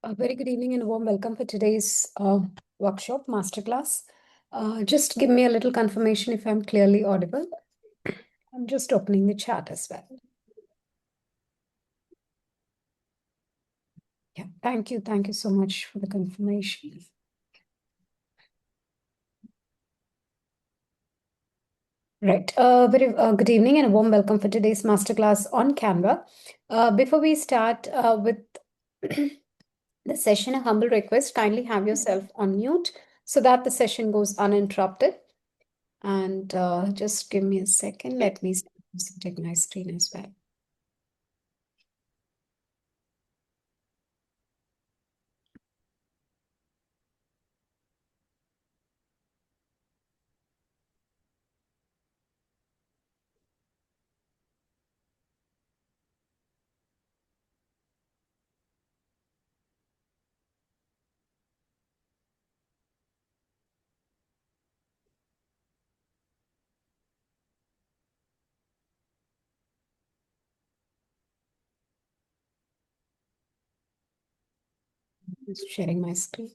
A very good evening and a warm welcome for today's workshop, masterclass. Just give me a little confirmation if I'm clearly audible. I'm just opening the chat as well. Yeah, thank you. Thank you so much for the confirmation. Right. Very good evening and a warm welcome for today's masterclass on Canva. Before we start with the session, a humble request, kindly have yourself on mute so that the session goes uninterrupted. And just give me a second. Let me take my screen as well. Just sharing my screen.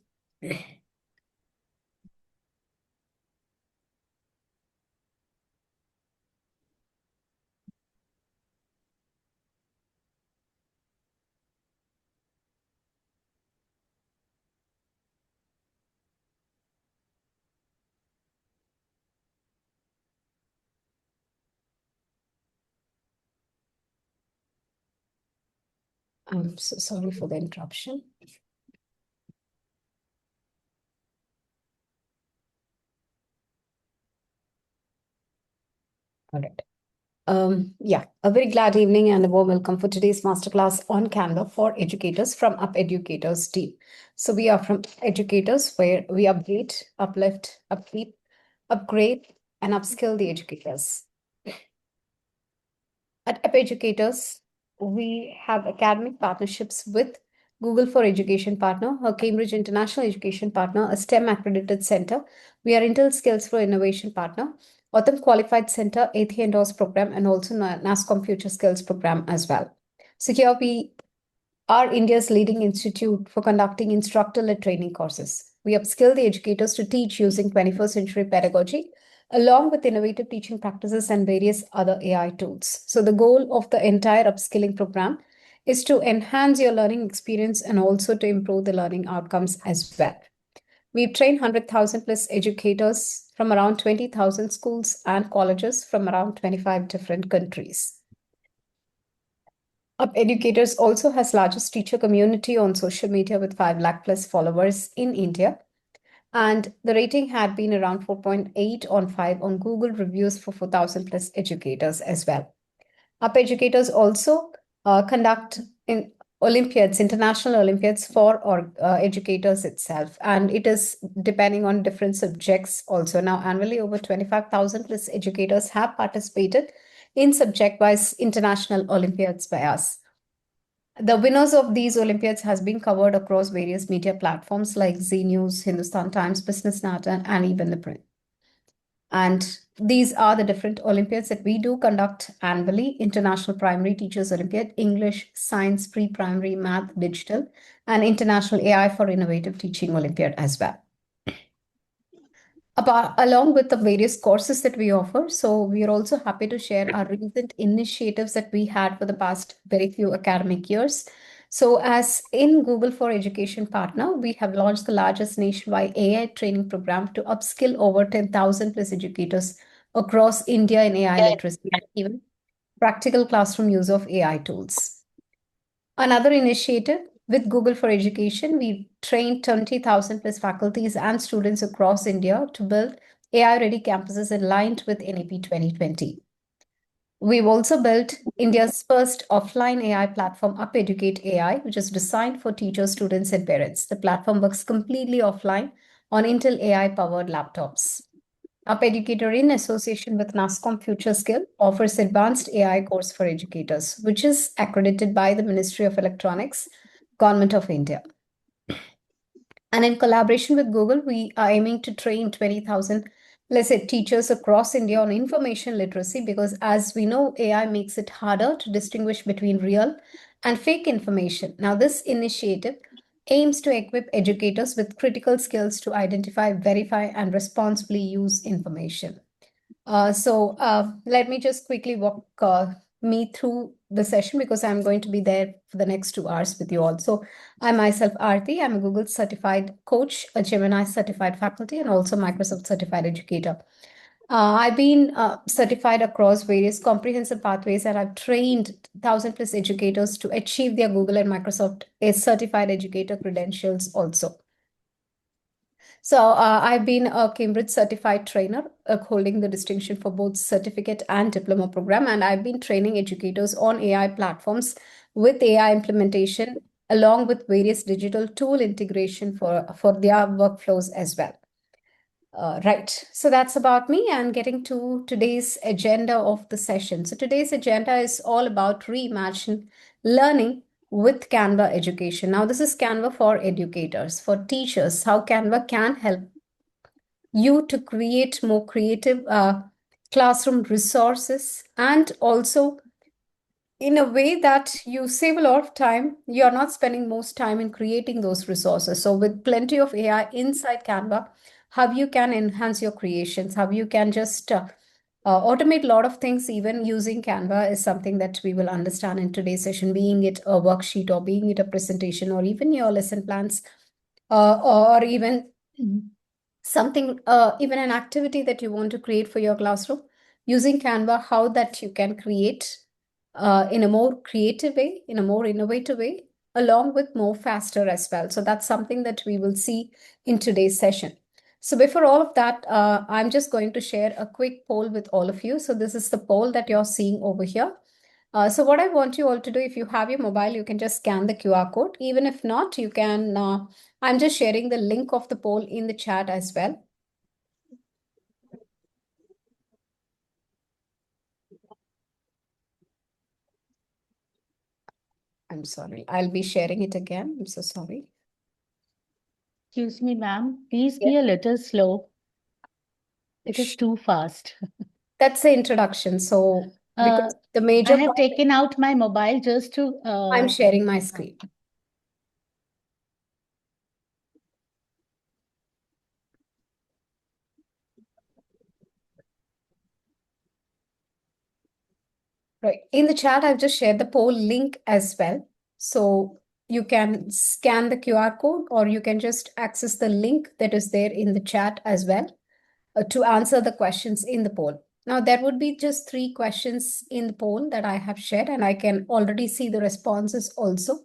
I'm so sorry for the interruption. All right. Yeah, a very glad evening and a warm welcome for today's masterclass on Canva for educators from Up Educators team. So we are from educators where we update, uplift, upkeep, upgrade, and upskill the educators. At Up Educators, we have academic partnerships with Google for Education Partner, a Cambridge International Education Partner, a STEM accredited center. We are Intel Skills for Innovation Partner, Autumn Qualified Center, ATH Endorse Program, and also NASCOM Future Skills Program as well. So here we are India's leading institute for conducting instructor-led training courses. We upskill the educators to teach using 21st century pedagogy, along with innovative teaching practices and various other AI tools. So the goal of the entire upskilling program is to enhance your learning experience and also to improve the learning outcomes as well. We've trained 100,000 plus educators from around 20,000 schools and colleges from around 25 different countries. Up Educators also has largest teacher community on social media with 5 lakh plus followers in India. And the rating had been around 4.8 on 5 on Google reviews for 4,000 plus educators as well. Up Educators also conduct in Olympiads, international Olympiads for educators itself. And it is depending on different subjects also. Now, annually, over 25,000 plus educators have participated in subject-wise international Olympiads by us. The winners of these Olympiads has been covered across various media platforms like Z News, Hindustan Times, Business Nata, and even the print. And these are the different Olympiads that we do conduct annually: International Primary Teachers Olympiad, English, Science, Pre-Primary, Math, Digital, and International AI for Innovative Teaching Olympiad as well. Along with the various courses that we offer, so we are also happy to share our recent initiatives that we had for the past very few academic years. So as in Google for Education Partner, we have launched the largest nationwide AI training program to upskill over 10,000 plus educators across India in AI literacy and even practical classroom use of AI tools. Another initiative with Google for Education, we trained 20,000 plus faculties and students across India to build AI-ready campuses aligned with NEP 2020. We've also built India's first offline AI platform, Up Educate AI, which is designed for teachers, students, and parents. The platform works completely offline on Intel AI-powered laptops. Up Educator, in association with NASCOM Future Skill, offers advanced AI course for educators, which is accredited by the Ministry of Electronics, Government of India. And in collaboration with Google, we are aiming to train 20,000, let's say, teachers across India on information literacy, because as we know, AI makes it harder to distinguish between real and fake information. Now, this initiative aims to equip educators with critical skills to identify, verify, and responsibly use information. Let me just quickly walk me through the session because I'm going to be there for the next 2 hours with you all. So I myself, Aarti, I'm a Google certified coach, a Gemini certified faculty, and also Microsoft certified educator. I've been certified across various comprehensive pathways, and I've trained 1,000 plus educators to achieve their Google and Microsoft certified educator credentials also. I've been a Cambridge certified trainer, holding the distinction for both certificate and diploma program. And I've been training educators on AI platforms with AI implementation, along with various digital tool integration for their workflows as well. Right. So that's about me and getting to today's agenda of the session. So today's agenda is all about reimagine learning with Canva education. Now, this is Canva for educators, for teachers, how Canva can help you to create more creative classroom resources, and also in a way that you save a lot of time. You're not spending most time in creating those resources. So with plenty of AI inside Canva, how you can enhance your creations, how you can just automate a lot of things even using Canva is something that we will understand in today's session, being it a worksheet or being it a presentation or even your lesson plans, or even something, even an activity that you want to create for your classroom using Canva, how that you can create in a more creative way, in a more innovative way, along with more faster as well. So that's something that we will see in today's session. So before all of that, I'm just going to share a quick poll with all of you. So this is the poll that you're seeing over here. So what I want you all to do, if you have your mobile, you can just scan the QR code. Even if not, you can, I'm just sharing the link of the poll in the chat as well. I'm sorry, I'll be sharing it again. I'm so sorry. Excuse me, ma'am. Please Yes. be a little slow. It is too fast. That's the introduction. So because the I major have part, taken out my mobile just to. I'm sharing my screen. Right. In the chat, I've just shared the poll link as well. So you can scan the QR code or you can just access the link that is there in the chat as well to answer the questions in the poll. Now, there would be just 3 questions in the poll that I have shared, and I can already see the responses also.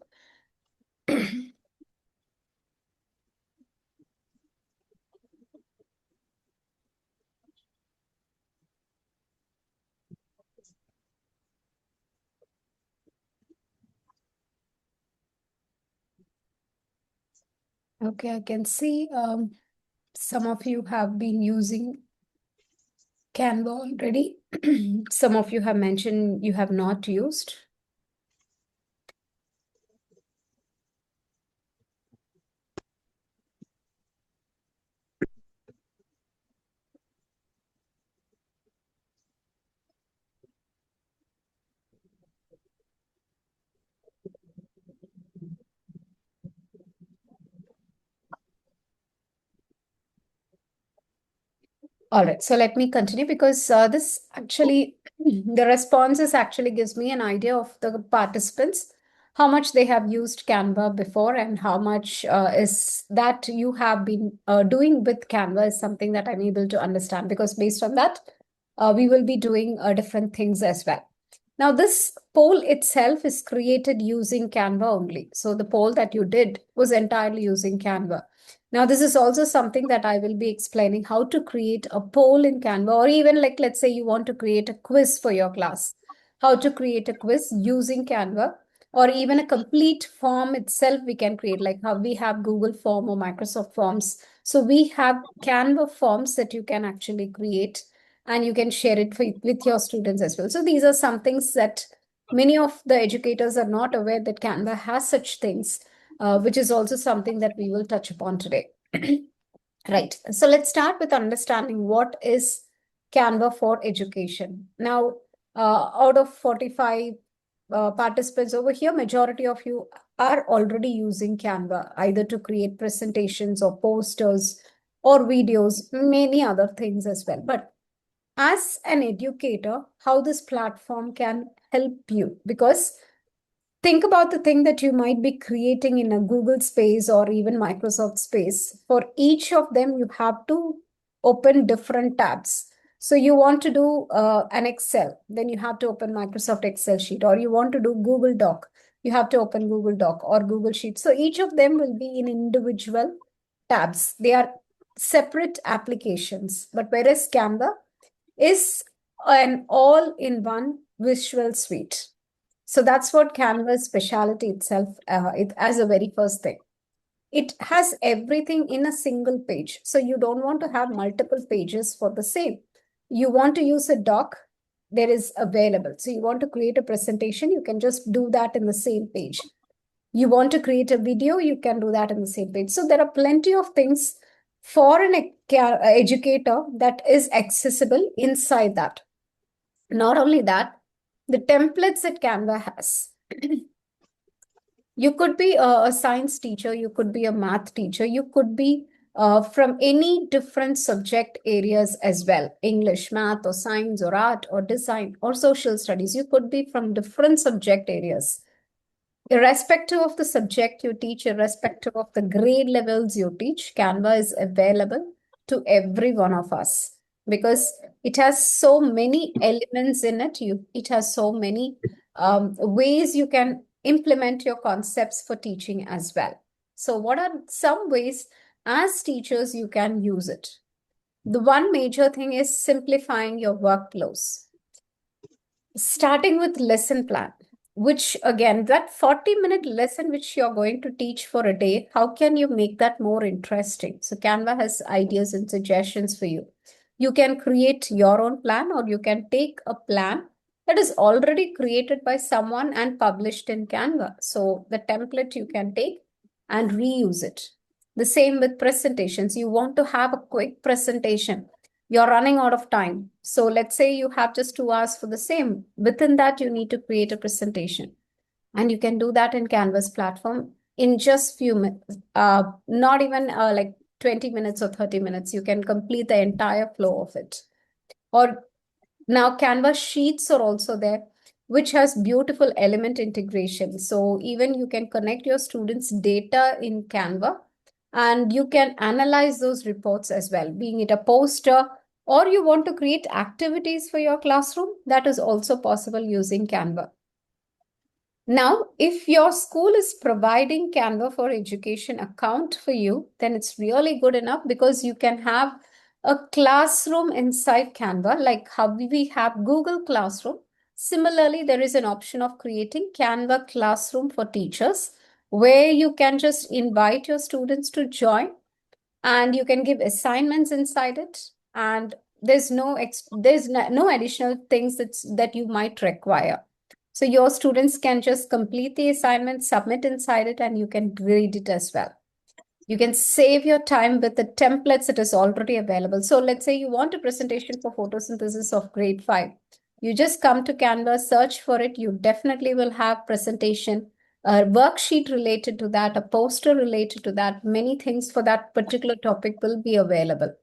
Okay, I can see some of you have been using Canva already. Some of you have mentioned you have not used. All right, so let me continue because this actually, the responses actually gives me an idea of the participants, how much they have used Canva before and how much is that you have been doing with Canva is something that I'm able to understand, because based on that, we will be doing different things as well. Now, this poll itself is created using Canva only. So the poll that you did was entirely using Canva. Now, this is also something that I will be explaining how to create a poll in Canva, or even like, let's say you want to create a quiz for your class, how to create a quiz using Canva, or even a complete form itself we can create, like how we have Google form or Microsoft forms. So we have Canva forms that you can actually create and you can share it with your students as well. So these are some things that many of the educators are not aware that Canva has such things, which is also something that we will touch upon today. Right. So let's start with understanding what is Canva for education. Now, out of 45 participants over here, majority of you are already using Canva either to create presentations or posters or videos, many other things as well. But as an educator, how this platform can help you, because think about the thing that you might be creating in a Google space or even Microsoft space. For each of them, you have to open different tabs. So you want to do an Excel, then you have to open Microsoft Excel sheet, or you want to do Google Doc, you have to open Google Doc or Google Sheet. So each of them will be in individual tabs. They are separate applications. But whereas Canva is an all-in-one visual suite. So that's what Canva's specialty itself, it as a very first thing. It has everything in a single page. So you don't want to have multiple pages for the same. You want to use a doc, there is available. So you want to create a presentation, you can just do that in the same page. You want to create a video, you can do that in the same page. So there are plenty of things for an educator that is accessible inside that. Not only that, the templates that Canva has. You could be a science teacher, you could be a math teacher, you could be from any different subject areas as well, English, math, or science, or art, or design, or social studies. You could be from different subject areas. Irrespective of the subject you teach, irrespective of the grade levels you teach, Canva is available to every one of us because it has so many elements in it. It has so many ways you can implement your concepts for teaching as well. So, what are some ways as teachers you can use it? The one major thing is simplifying your workflows. Starting with lesson plan, which again, that 40-minute lesson which you're going to teach for a day, how can you make that more interesting? So Canva has ideas and suggestions for you. You can create your own plan, or you can take a plan that is already created by someone and published in Canva. So the template you can take and reuse it. The same with presentations. You want to have a quick presentation, you're running out of time. So let's say you have just 2 hours for the same. Within that, you need to create a presentation. And you can do that in Canvas platform in just few minutes, not even like 20 minutes or 30 minutes. You can complete the entire flow of it. Or now Canvas sheets are also there, which has beautiful element integration. So even you can connect your students' data in Canva and you can analyze those reports as well, being it a poster or you want to create activities for your classroom, that is also possible using Canva. Now, if your school is providing Canva for Education account for you, then it's really good enough because you can have a classroom inside Canva, like how we have Google Classroom. Similarly, there is an option of creating Canva Classroom for teachers, where you can just invite your students to join and you can give assignments inside it. And there's no additional things that you might require. So your students can just complete the assignment, submit inside it, and you can grade it as well. You can save your time with the templates that is already available. So let's say you want a presentation for photosynthesis of grade 5. You just come to Canva, search for it. You definitely will have presentation, a worksheet related to that, a poster related to that. Many things for that particular topic will be available.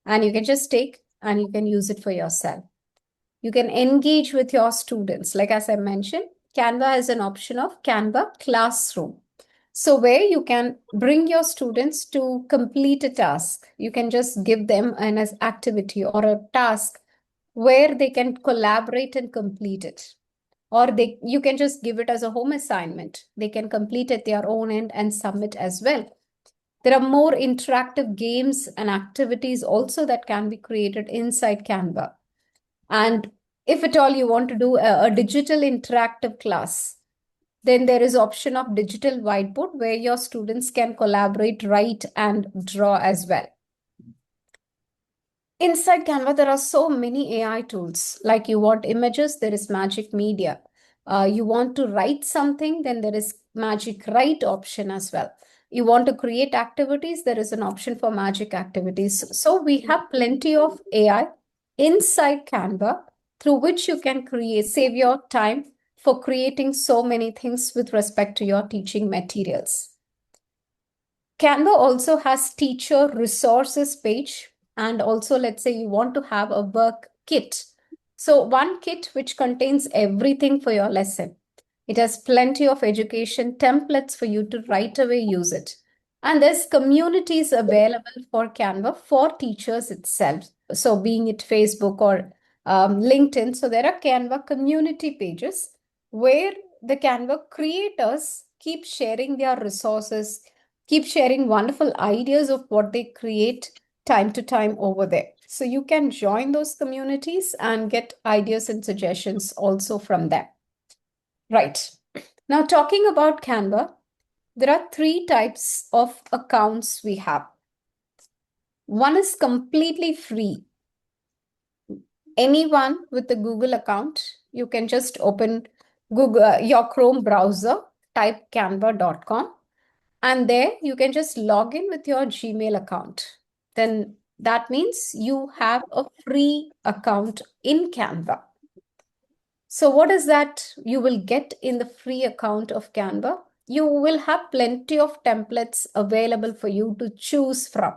And you can just take and you can use it for yourself. You can engage with your students. Like as I mentioned, Canva has an option of Canva Classroom. So where you can bring your students to complete a task. You can just give them an activity or a task where they can collaborate and complete it. Or you can just give it as a home assignment. They can complete at their own end and submit as well. There are more interactive games and activities also that can be created inside Canva. And if at all you want to do a digital interactive class, then there is option of digital whiteboard where your students can collaborate, write, and draw as well. Inside Canva, there are so many AI tools. Like you want images, there is Magic Media. You want to write something, then there is Magic Write option as well. You want to create activities, there is an option for Magic Activities. So we have plenty of AI inside Canva through which you can save your time for creating so many things with respect to your teaching materials. Canva also has teacher resources page, and also let's say you want to have a work kit. So one kit which contains everything for your lesson. It has plenty of education templates for you to right away use it. And there's communities available for Canva for teachers itself. So being it Facebook or LinkedIn. So there are Canva community pages where the Canva creators keep sharing their resources, keep sharing wonderful ideas of what they create time to time over there. So you can join those communities and get ideas and suggestions also from them. Right. Now, talking about Canva, there are three types of accounts we have. One is completely free. Anyone with a Google account, you can just open Google, your Chrome browser, type canva.com, and there you can just log in with your Gmail account. Then that means you have a free account in Canva. So what is that you will get in the free account of Canva? You will have plenty of templates available for you to choose from.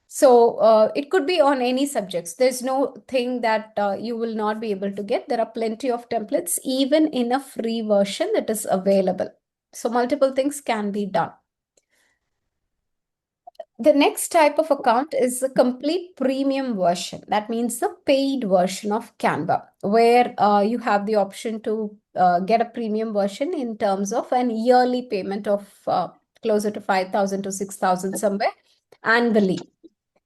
So it could be on any subjects. There's no thing that you will not be able to get. There are plenty of templates, even in a free version that is available. So multiple things can be done. The next type of account is the complete premium version. That means the paid version of Canva, where you have the option to get a premium version in terms of an yearly payment of closer to 5,000 to 6,000 somewhere annually.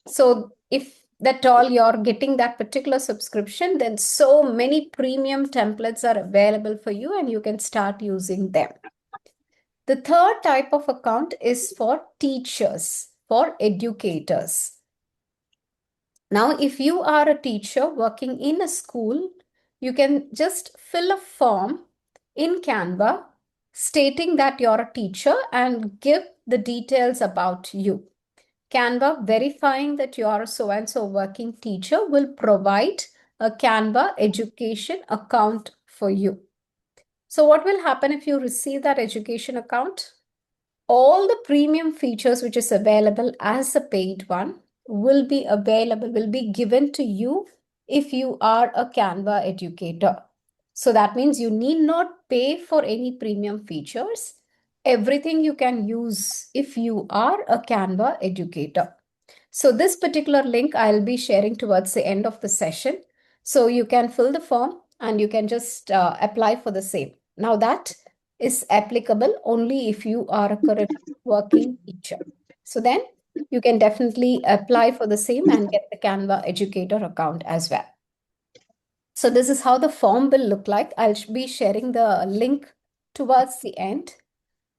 So if that all you're getting that particular subscription, then so many premium templates are available for you and you can start using them. The third type of account is for teachers, for educators. Now, if you are a teacher working in a school, you can just fill a form in Canva stating that you're a teacher and give the details about you. Canva verifying that you are a so and so working teacher will provide a Canva education account for you. So what will happen if you receive that education account? All the premium features which is available as a paid one will be available, will be given to you if you are a Canva educator. So that means you need not pay for any premium features. Everything you can use if you are a Canva educator. So this particular link I'll be sharing towards the end of the session. So you can fill the form and you can just apply for the same. Now that is applicable only if you are a current working teacher. So then you can definitely apply for the same and get the Canva educator account as well. So this is how the form will look like. I'll be sharing the link towards the end.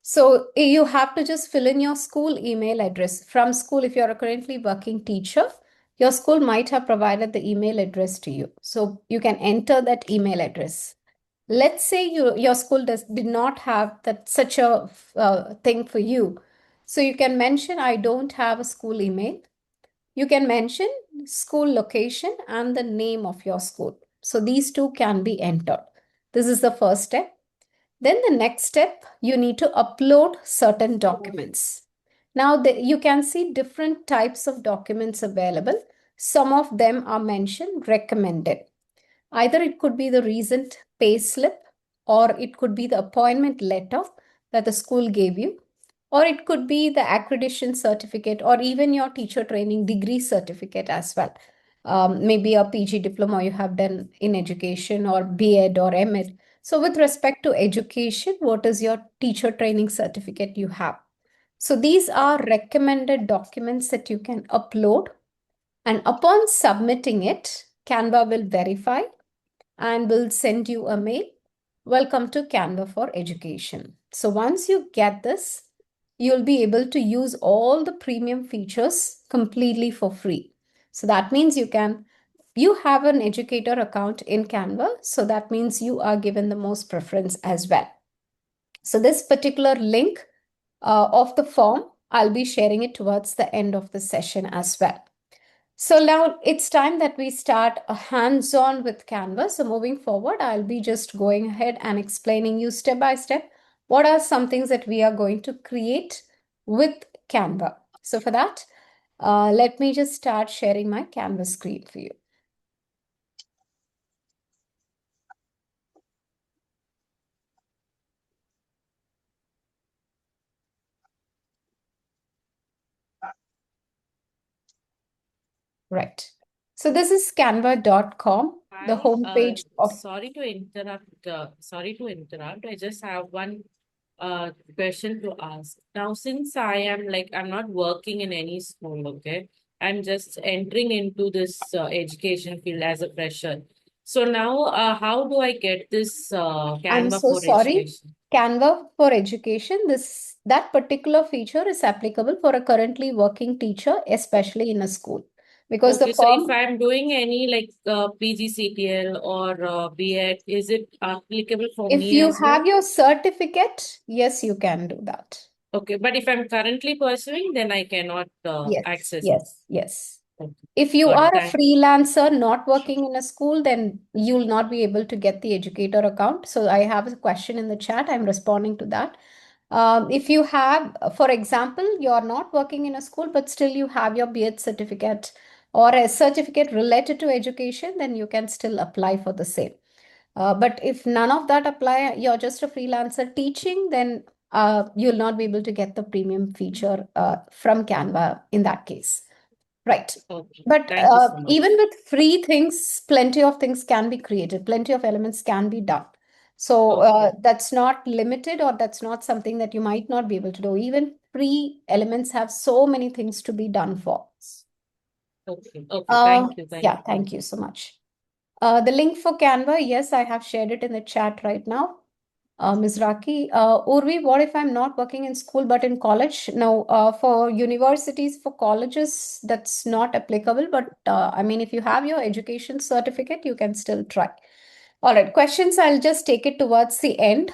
So you have to just fill in your school email address. From school, if you're a currently working teacher, your school might have provided the email address to you. So you can enter that email address. Let's say your school did not have that such a thing for you. So you can mention, I don't have a school email. You can mention school location and the name of your school. So these two can be entered. This is the first step. Then the next step, you need to upload certain documents. Now you can see different types of documents available. Some of them are mentioned recommended. Either it could be the recent pay slip, or it could be the appointment letter that the school gave you, or it could be the accreditation certificate, or even your teacher training degree certificate as well. Maybe a PG diploma you have done in education, or B.Ed or M.Ed. So with respect to education, what is your teacher training certificate you have? So these are recommended documents that you can upload. And upon submitting it, Canva will verify and will send you a mail. Welcome to Canva for Education. So once you get this, you'll be able to use all the premium features completely for free. So that means you have an educator account in Canva. So that means you are given the most preference as well. So this particular link of the form, I'll be sharing it towards the end of the session as well. So now it's time that we start a hands-on with Canva. So moving forward, I'll be just going ahead and explaining you step by step what are some things that we are going to create with Canva. So for that, let me just start sharing my Canva screen for you. Right. So this is canva.com, the Hi, homepage of. sorry to interrupt. Sorry to interrupt. I just have one question to ask. Now, since I'm not working in any school, okay? I'm just entering into this education field as a fresher. So now, how do I get this I'm Canva so for sorry. education? Canva for education, this that particular feature is applicable for a currently working teacher, especially in a school. Because the Okay, so if firm, I'm doing any like PGCTL or BEd, is it applicable for if me you as well? have your certificate, yes, you can do that. Okay, but if I'm currently pursuing, then I cannot Yes, access it. yes, yes. Okay, If you got are it. a freelancer not working in a school, then you'll not be able to get the educator account. So I have a question in the chat. I'm responding to that. If you have, for example, you're not working in a school, but still you have your B.Ed certificate or a certificate related to education, then you can still apply for the same. But if none of that apply, you're just a freelancer teaching, then you'll not be able to get the premium feature from Canva in that case. Right. Okay, But thank you so even much. with free things, plenty of things can be created, plenty of elements can be done. So Okay, that's not limited, or that's not something that you might not be able to do. Even free elements have so many things to be done for. okay. Thank you, thank Yeah, you. thank you so much. The link for Canva, yes, I have shared it in the chat right now. Ms. Raki, Urvi, what if I'm not working in school but in college? No, for universities, for colleges, that's not applicable. But I mean, if you have your education certificate, you can still try. All right, questions, I'll just take it towards the end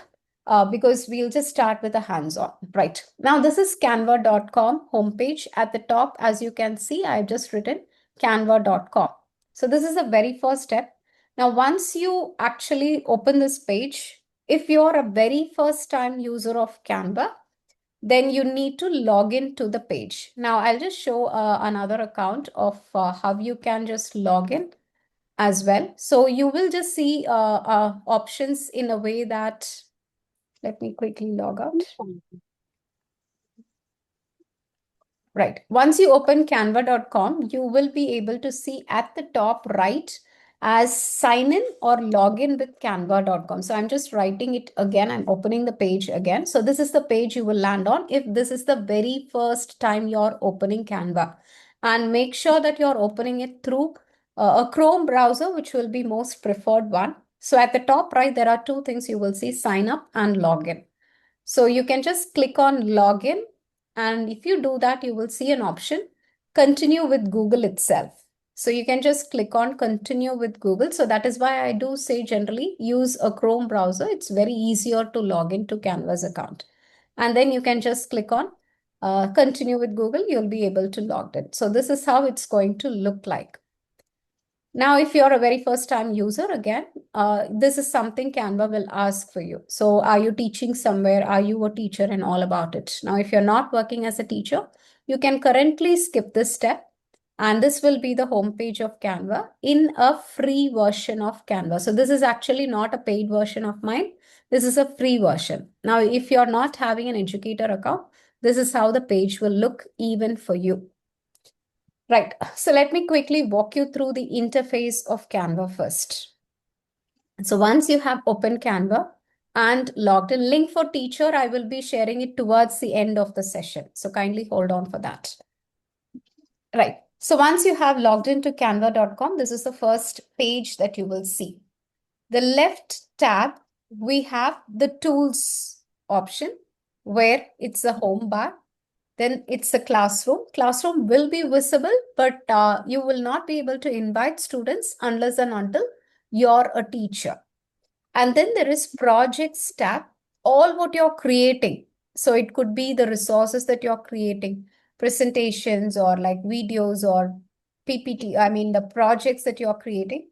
because we'll just start with a hands-on. Right. Now, this is canva.com homepage. At the top, as you can see, I've just written canva.com. So this is the very first step. Now, once you actually open this page, if you're a very first time user of Canva, then you need to log in to the page. Now, I'll just show another account of how you can just log in as well. So you will just see options in a way that, let me quickly log out. Right. Once you open canva.com, you will be able to see at the top right as sign in or log in with canva.com. So I'm just writing it again. I'm opening the page again. So this is the page you will land on if this is the very first time you're opening Canva. And make sure that you're opening it through a Chrome browser, which will be most preferred one. So at the top right, there are two things you will see: sign up and login. So you can just click on login. And if you do that, you will see an option, continue with Google itself. So you can just click on continue with Google. So that is why I do say generally use a Chrome browser. It's very easier to log into Canva's account. And then you can just click on continue with Google. You'll be able to log in. So this is how it's going to look like. Now, if you're a very first time user, again, this is something Canva will ask for you. So are you teaching somewhere? Are you a teacher and all about it? Now, if you're not working as a teacher, you can currently skip this step. And this will be the homepage of Canva in a free version of Canva. So this is actually not a paid version of mine. This is a free version. Now, if you're not having an educator account, this is how the page will look even for you. Right. So let me quickly walk you through the interface of Canva first. So once you have opened Canva and logged in, link for teacher, I will be sharing it towards the end of the session. So kindly hold on for that. Right. So once you have logged into canva.com, this is the first page that you will see. The left tab, we have the tools option where it's a home bar. Then it's a classroom. Classroom will be visible, but you will not be able to invite students unless and until you're a teacher. And then there is projects tab, all what you're creating. So it could be the resources that you're creating, presentations or like videos or PPT, I mean the projects that you're creating,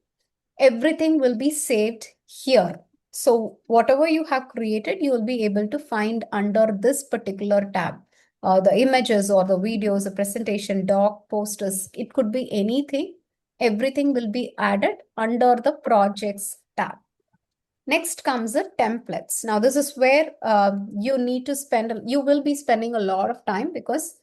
everything will be saved here. So whatever you have created, you will be able to find under this particular tab. The images or the videos, the presentation, doc, posters, it could be anything. Everything will be added under the projects tab. Next comes the templates. Now, this is where you need to you will be spending a lot of time because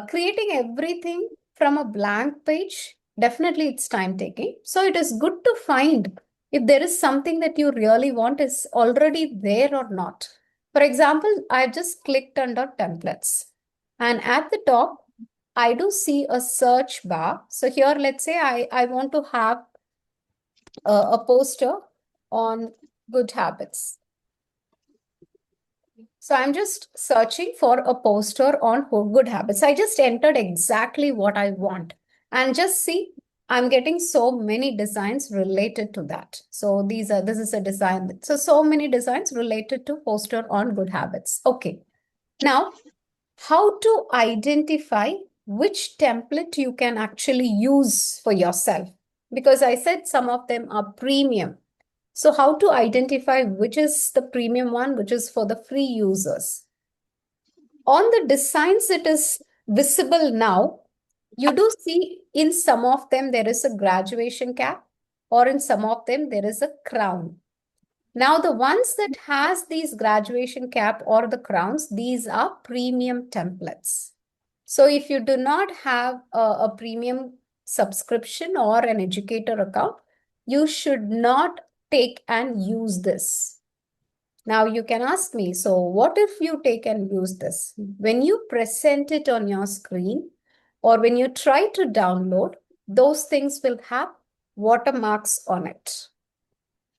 creating everything from a blank page, definitely it's time taking. So it is good to find if there is something that you really want is already there or not. For example, I just clicked under templates and at the top, I do see a search bar. So here, let's say I want to have a poster on good habits. So I'm just searching for a poster on good habits. I just entered exactly what I want and just see, I'm getting so many designs related to that. So this is a design. So many designs related to poster on good habits. Okay. Now, how to identify which template you can actually use for yourself? Because I said some of them are premium. So how to identify which is the premium one, which is for the free users? On the designs that is visible now, you do see in some of them there is a graduation cap or in some of them there is a crown. Now the ones that has these graduation cap or the crowns, these are premium templates. So if you do not have a premium subscription or an educator account, you should not take and use this. Now you can ask me, so what if you take and use this? When you present it on your screen or when you try to download, those things will have watermarks on it,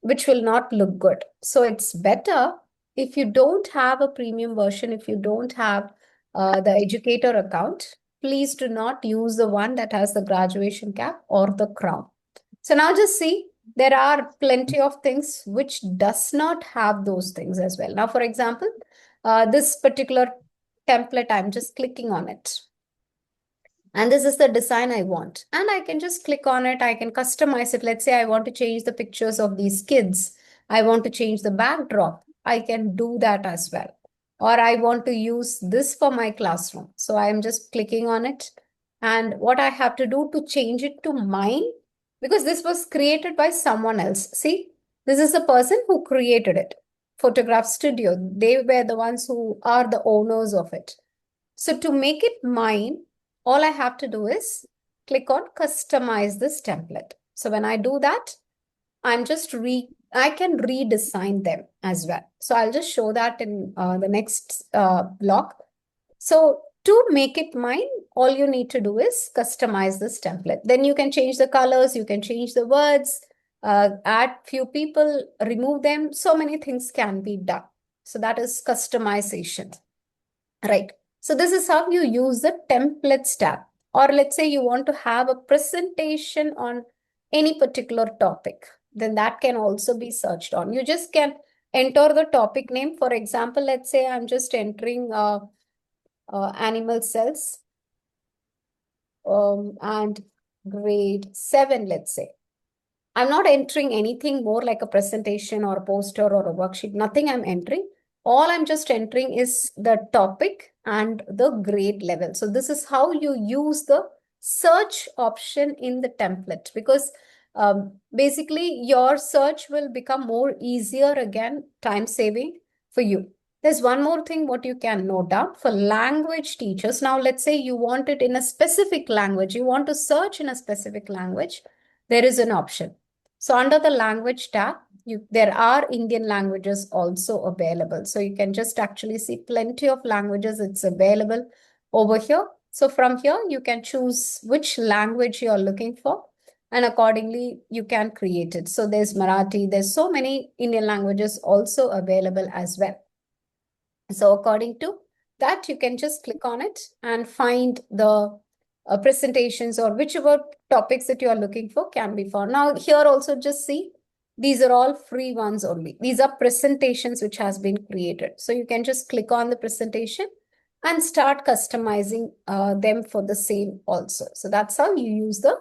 which will not look good. So it's better if you don't have a premium version, if you don't have the educator account, please do not use the one that has the graduation cap or the crown. So now just see, there are plenty of things which does not have those things as well. Now, for example, this particular template, I'm just clicking on it. And this is the design I want. And I can just click on it. I can customize it. Let's say I want to change the pictures of these kids. I want to change the backdrop. I can do that as well. Or I want to use this for my classroom. So I'm just clicking on it. And what I have to do to change it to mine, because this was created by someone else. See, this is the person who created it. Photograph Studio. They were the ones who are the owners of it. So to make it mine, all I have to do is click on customize this template. So when I do that, I can redesign them as well. So I'll just show that in the next block. So to make it mine, all you need to do is customize this template. Then you can change the colors, you can change the words, add few people, remove them. So many things can be done. So that is customization, right? So this is how you use the templates tab. Or let's say you want to have a presentation on any particular topic, then that can also be searched on. You just can enter the topic name. For example, let's say I'm just entering animal cells and grade 7, let's say. I'm not entering anything more like a presentation or a poster or a worksheet, nothing I'm entering. All I'm just entering is the topic and the grade level. So this is how you use the search option in the template, because basically your search will become more easier, again, time saving for you. There's one more thing what you can note down for language teachers. Now, let's say you want it in a specific language. You want to search in a specific language. There is an option. So under the language tab, there are Indian languages also available. So you can just actually see plenty of languages. It's available over here. So from here, you can choose which language you're looking for, and accordingly, you can create it. So there's Marathi, there's so many Indian languages also available as well. So according to that, you can just click on it and find the presentations or whichever topics that you are looking for can be found. Now here also just see, these are all free ones only. These are presentations which has been created. So you can just click on the presentation and start customizing them for the same also. So that's how you use the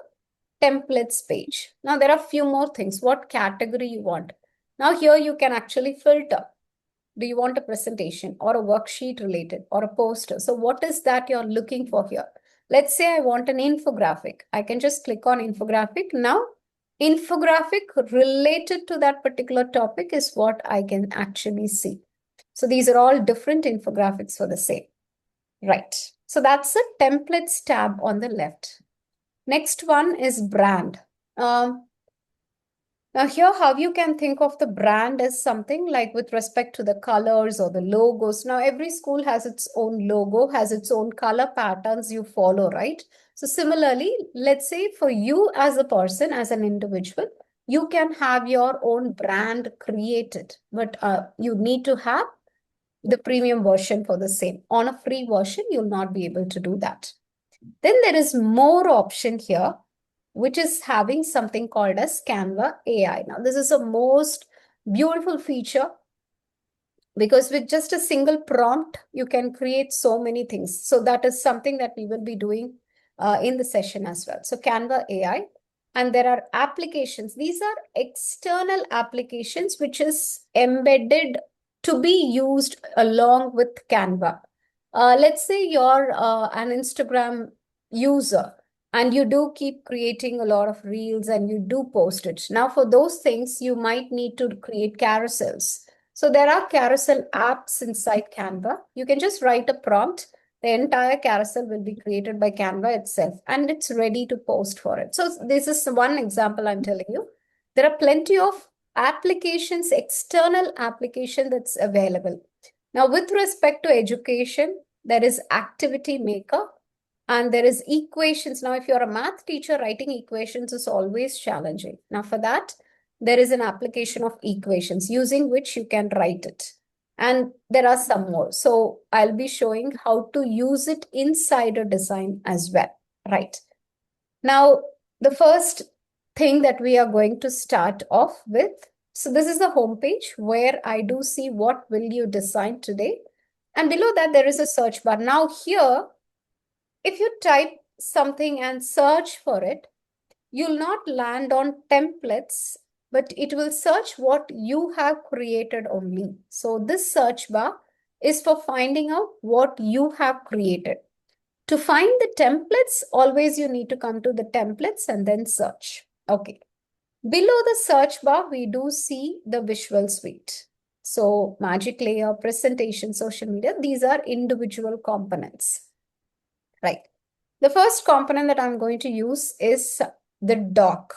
templates page. Now there are a few more things. What category you want? Now here you can actually filter. Do you want a presentation or a worksheet related or a poster? So what is that you're looking for here? Let's say I want an infographic. I can just click on infographic. Now, infographic related to that particular topic is what I can actually see. So these are all different infographics for the same. Right. So that's the templates tab on the left. Next one is brand. Now here, how you can think of the brand as something like with respect to the colors or the logos. Now every school has its own logo, has its own color patterns you follow, right? So similarly, let's say for you as a person, as an individual, you can have your own brand created, but you need to have the premium version for the same. On a free version, you'll not be able to do that. Then there is more option here, which is having something called as Canva AI. Now, this is a most beautiful feature because with just a single prompt, you can create so many things. So that is something that we will be doing in the session as well. So Canva AI. And there are applications. These are external applications, which is embedded to be used along with Canva. Let's say you're an Instagram user and you do keep creating a lot of reels and you do post it. Now, for those things, you might need to create carousels. So there are carousel apps inside Canva. You can just write a prompt. The entire carousel will be created by Canva itself and it's ready to post for it. So this is one example I'm telling you. There are plenty of applications, external application that's available. Now, with respect to education, there is Activity Maker and there is equations. Now, if you're a math teacher, writing equations is always challenging. Now, for that, there is an application of equations using which you can write it. And there are some more. So I'll be showing how to use it inside a design as well. Right. Now, the first thing that we are going to start off with. So this is the home page where I do see what will you design today. And below that, there is a search bar. Now here, if you type something and search for it, you'll not land on templates, but it will search what you have created only. So this search bar is for finding out what you have created. To find the templates, always you need to come to the templates and then search. Okay. Below the search bar, we do see the visual suite. So magic layer, presentation, social media, these are individual components. Right. The first component that I'm going to use is the doc.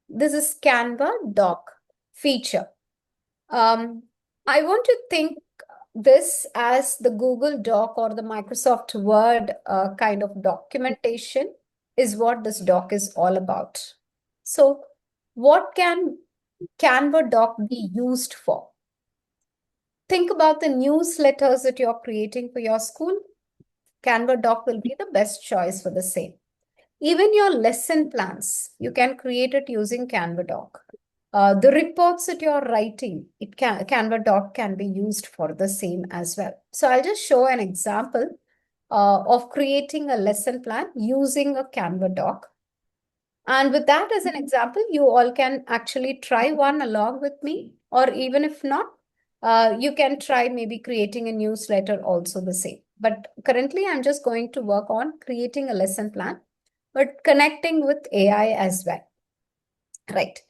This is Canva doc feature. I want to think this as the Google Doc or the Microsoft Word kind of documentation is what this doc is all about. So what can Canva doc be used for? Think about the newsletters that you're creating for your school. Canva doc will be the best choice for the same. Even your lesson plans, you can create it using Canva doc. The reports that you're writing, Canva doc can be used for the same as well. So I'll just show an example of creating a lesson plan using a Canva doc. And with that as an example, you all can actually try one along with me, or even if not, you can try maybe creating a newsletter also the same. But currently, I'm just going to work on creating a lesson plan, but connecting with AI as well. Right.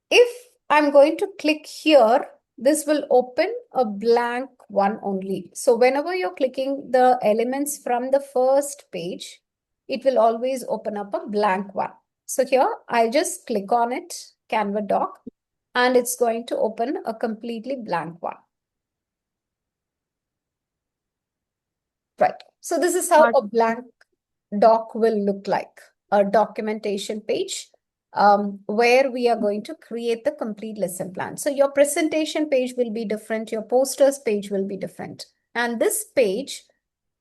If I'm going to click here, this will open a blank one only. So whenever you're clicking the elements from the first page, it will always open up a blank one. So here, I'll just click on it, Canva doc, and it's going to open a completely blank one. Right. So this is how a blank doc will look like, a documentation page where we are going to create the complete lesson plan. So your presentation page will be different, your posters page will be different. And this page,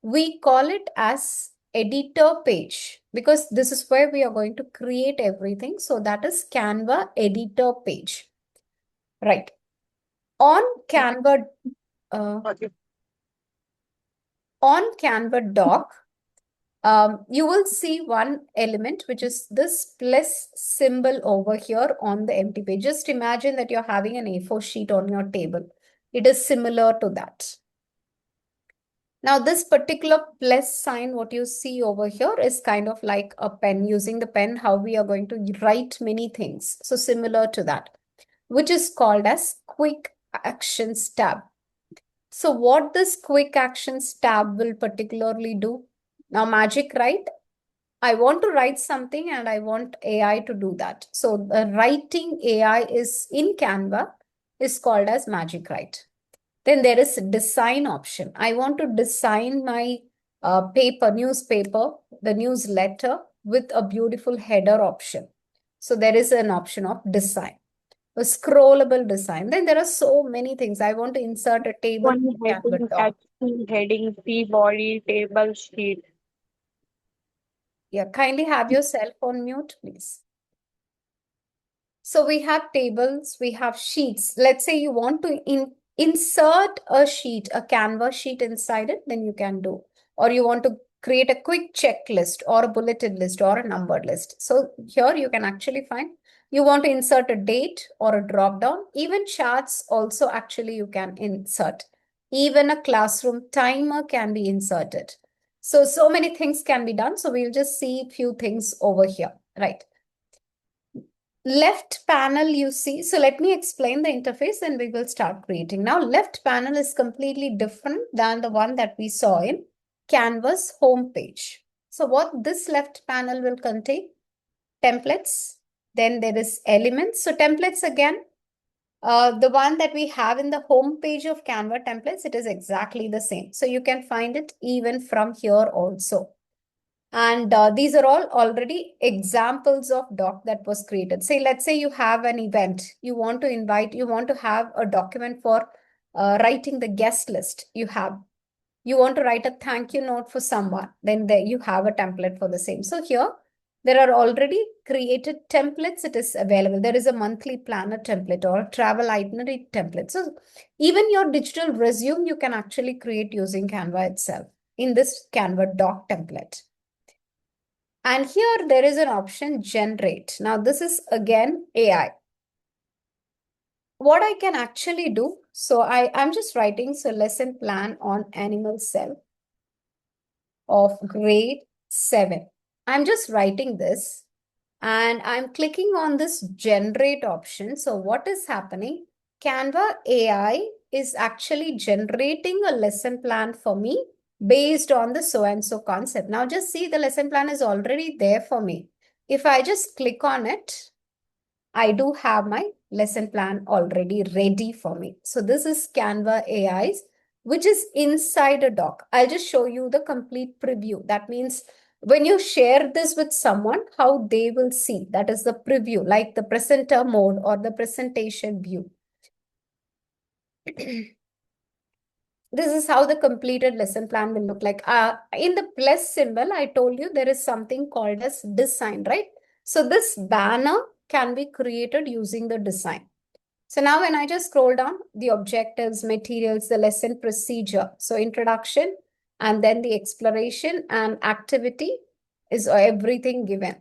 we call it as editor page because this is where we are going to create everything. So that is Canva editor page. Right. On Canva, on Canva doc, you will see one element, which is this plus symbol over here on the empty page. Just imagine that you're having an A4 sheet on your table. It is similar to that. Now, this particular plus sign, what you see over here is kind of like a pen, using the pen, how we are going to write many things. So similar to that, which is called as quick actions tab. So what this quick actions tab will particularly do? Now, magic, right? I want to write something and I want AI to do that. So writing AI is in Canva is called as magic write. Then there is design option. I want to design my newspaper, the newsletter with a beautiful header option. So there is an option of design, a scrollable design. Then there are so many things. I want to insert a table One in heading, Canva doc. HT heading, P body, table sheet. Yeah, kindly have your cell phone mute, please. So we have tables, we have sheets. Let's say you want to insert a sheet, a Canva sheet inside it, then you can do. Or you want to create a quick checklist or a bulleted list or a numbered list. So here you can actually find, you want to insert a date or a drop down. Even charts also actually you can insert. Even a classroom timer can be inserted. So many things can be done. So we'll just see few things over here, right? Left panel you see, so let me explain the interface and we will start creating. Now, left panel is completely different than the one that we saw in Canva's homepage. So what this left panel will contain? Templates, then there is elements. So templates again, the one that we have in the homepage of Canva templates, it is exactly the same. So you can find it even from here also. And these are all already examples of doc that was created. Say, let's say you have an event, you want to have a document for writing the guest list. You want to write a thank you note for someone, then there you have a template for the same. So here, there are already created templates. It is available. There is a monthly planner template or a travel itinerary template. So even your digital resume, you can actually create using Canva itself in this Canva doc template. And here there is an option generate. Now this is again AI. What I can actually do, so I'm just writing, so lesson plan on animal cell of grade 7. I'm just writing this and I'm clicking on this generate option. So what is happening? Canva AI is actually generating a lesson plan for me based on the so and so concept. Now just see, the lesson plan is already there for me. If I just click on it, I do have my lesson plan already ready for me. So this is Canva AI's, which is inside a doc. I'll just show you the complete preview. That means when you share this with someone, how they will see. That is the preview, like the presenter mode or the presentation view. This is how the completed lesson plan will look like. In the plus symbol, I told you there is something called as design, right? So this banner can be created using the design. So now when I just scroll down, the objectives, materials, the lesson procedure. So introduction and then the exploration and activity is everything given.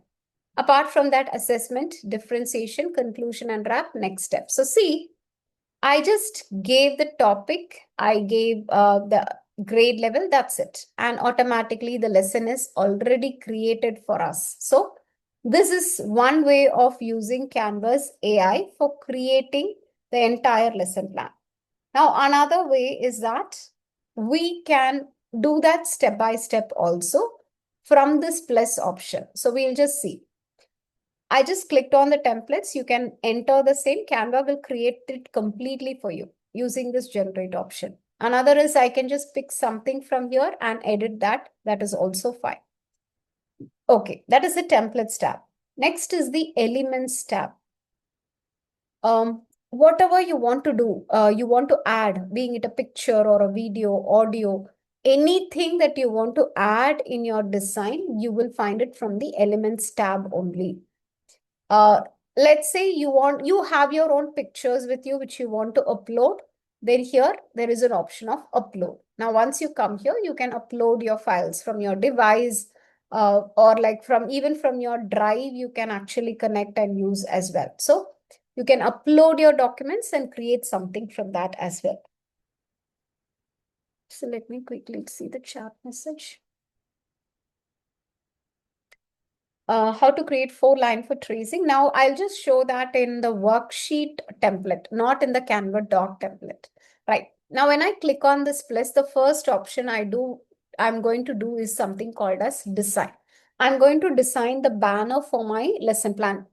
Apart from that, assessment, differentiation, conclusion and wrap, next step. So see, I just gave the topic, I gave the grade level, that's it. And automatically the lesson is already created for us. So this is one way of using Canva's AI for creating the entire lesson plan. Now, another way is that we can do that step by step also from this plus option. So we'll just see. I just clicked on the templates. You can enter the same. Canva will create it completely for you using this generate option. Another is I can just pick something from here and edit that. That is also fine. Okay, that is the templates tab. Next is the elements tab. Whatever you want to do, you want to add, being it a picture or a video, audio, anything that you want to add in your design, you will find it from the elements tab only. Let's say you have your own pictures with you which you want to upload. Then here there is an option of upload. Now, once you come here, you can upload your files from your device, or like even from your drive, you can actually connect and use as well. So you can upload your documents and create something from that as well. So let me quickly see the chat message. How to create 4-line for tracing. Now I'll just show that in the worksheet template, not in the Canva doc template. Right. Now, when I click on this plus, the first option I'm going to do is something called as design. I'm going to design the banner for my lesson plan.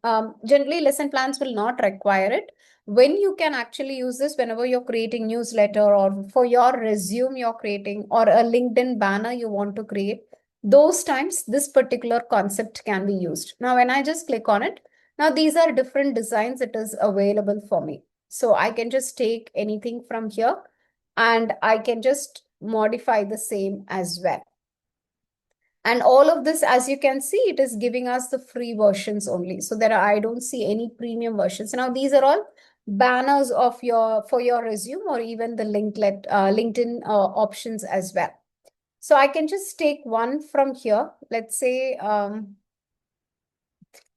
Generally, lesson plans will not require it. When you can actually use this, whenever you're creating newsletter or for your resume you're creating, or a LinkedIn banner you want to create, those times this particular concept can be used. Now, when I just click on it, now these are different designs that is available for me. So I can just take anything from here and I can just modify the same as well. And all of this, as you can see, it is giving us the free versions only. So I don't see any premium versions. Now, these are all banners of for your resume, or even the LinkedIn options as well. So I can just take one from here. Let's say I'm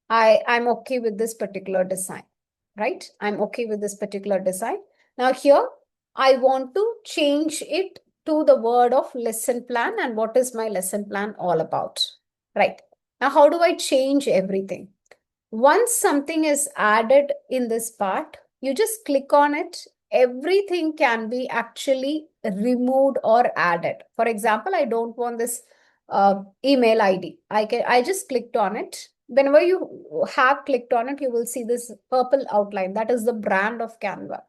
okay with this particular design, right? I'm okay with this particular design. Now here, I want to change it to the word of lesson plan and what is my lesson plan all about, right? Now, how do I change everything? Once something is added in this part, you just click on it. Everything can be actually removed or added. For example, I don't want this email ID. I just clicked on it. Whenever you have clicked on it, you will see this purple outline. That is the brand of Canva.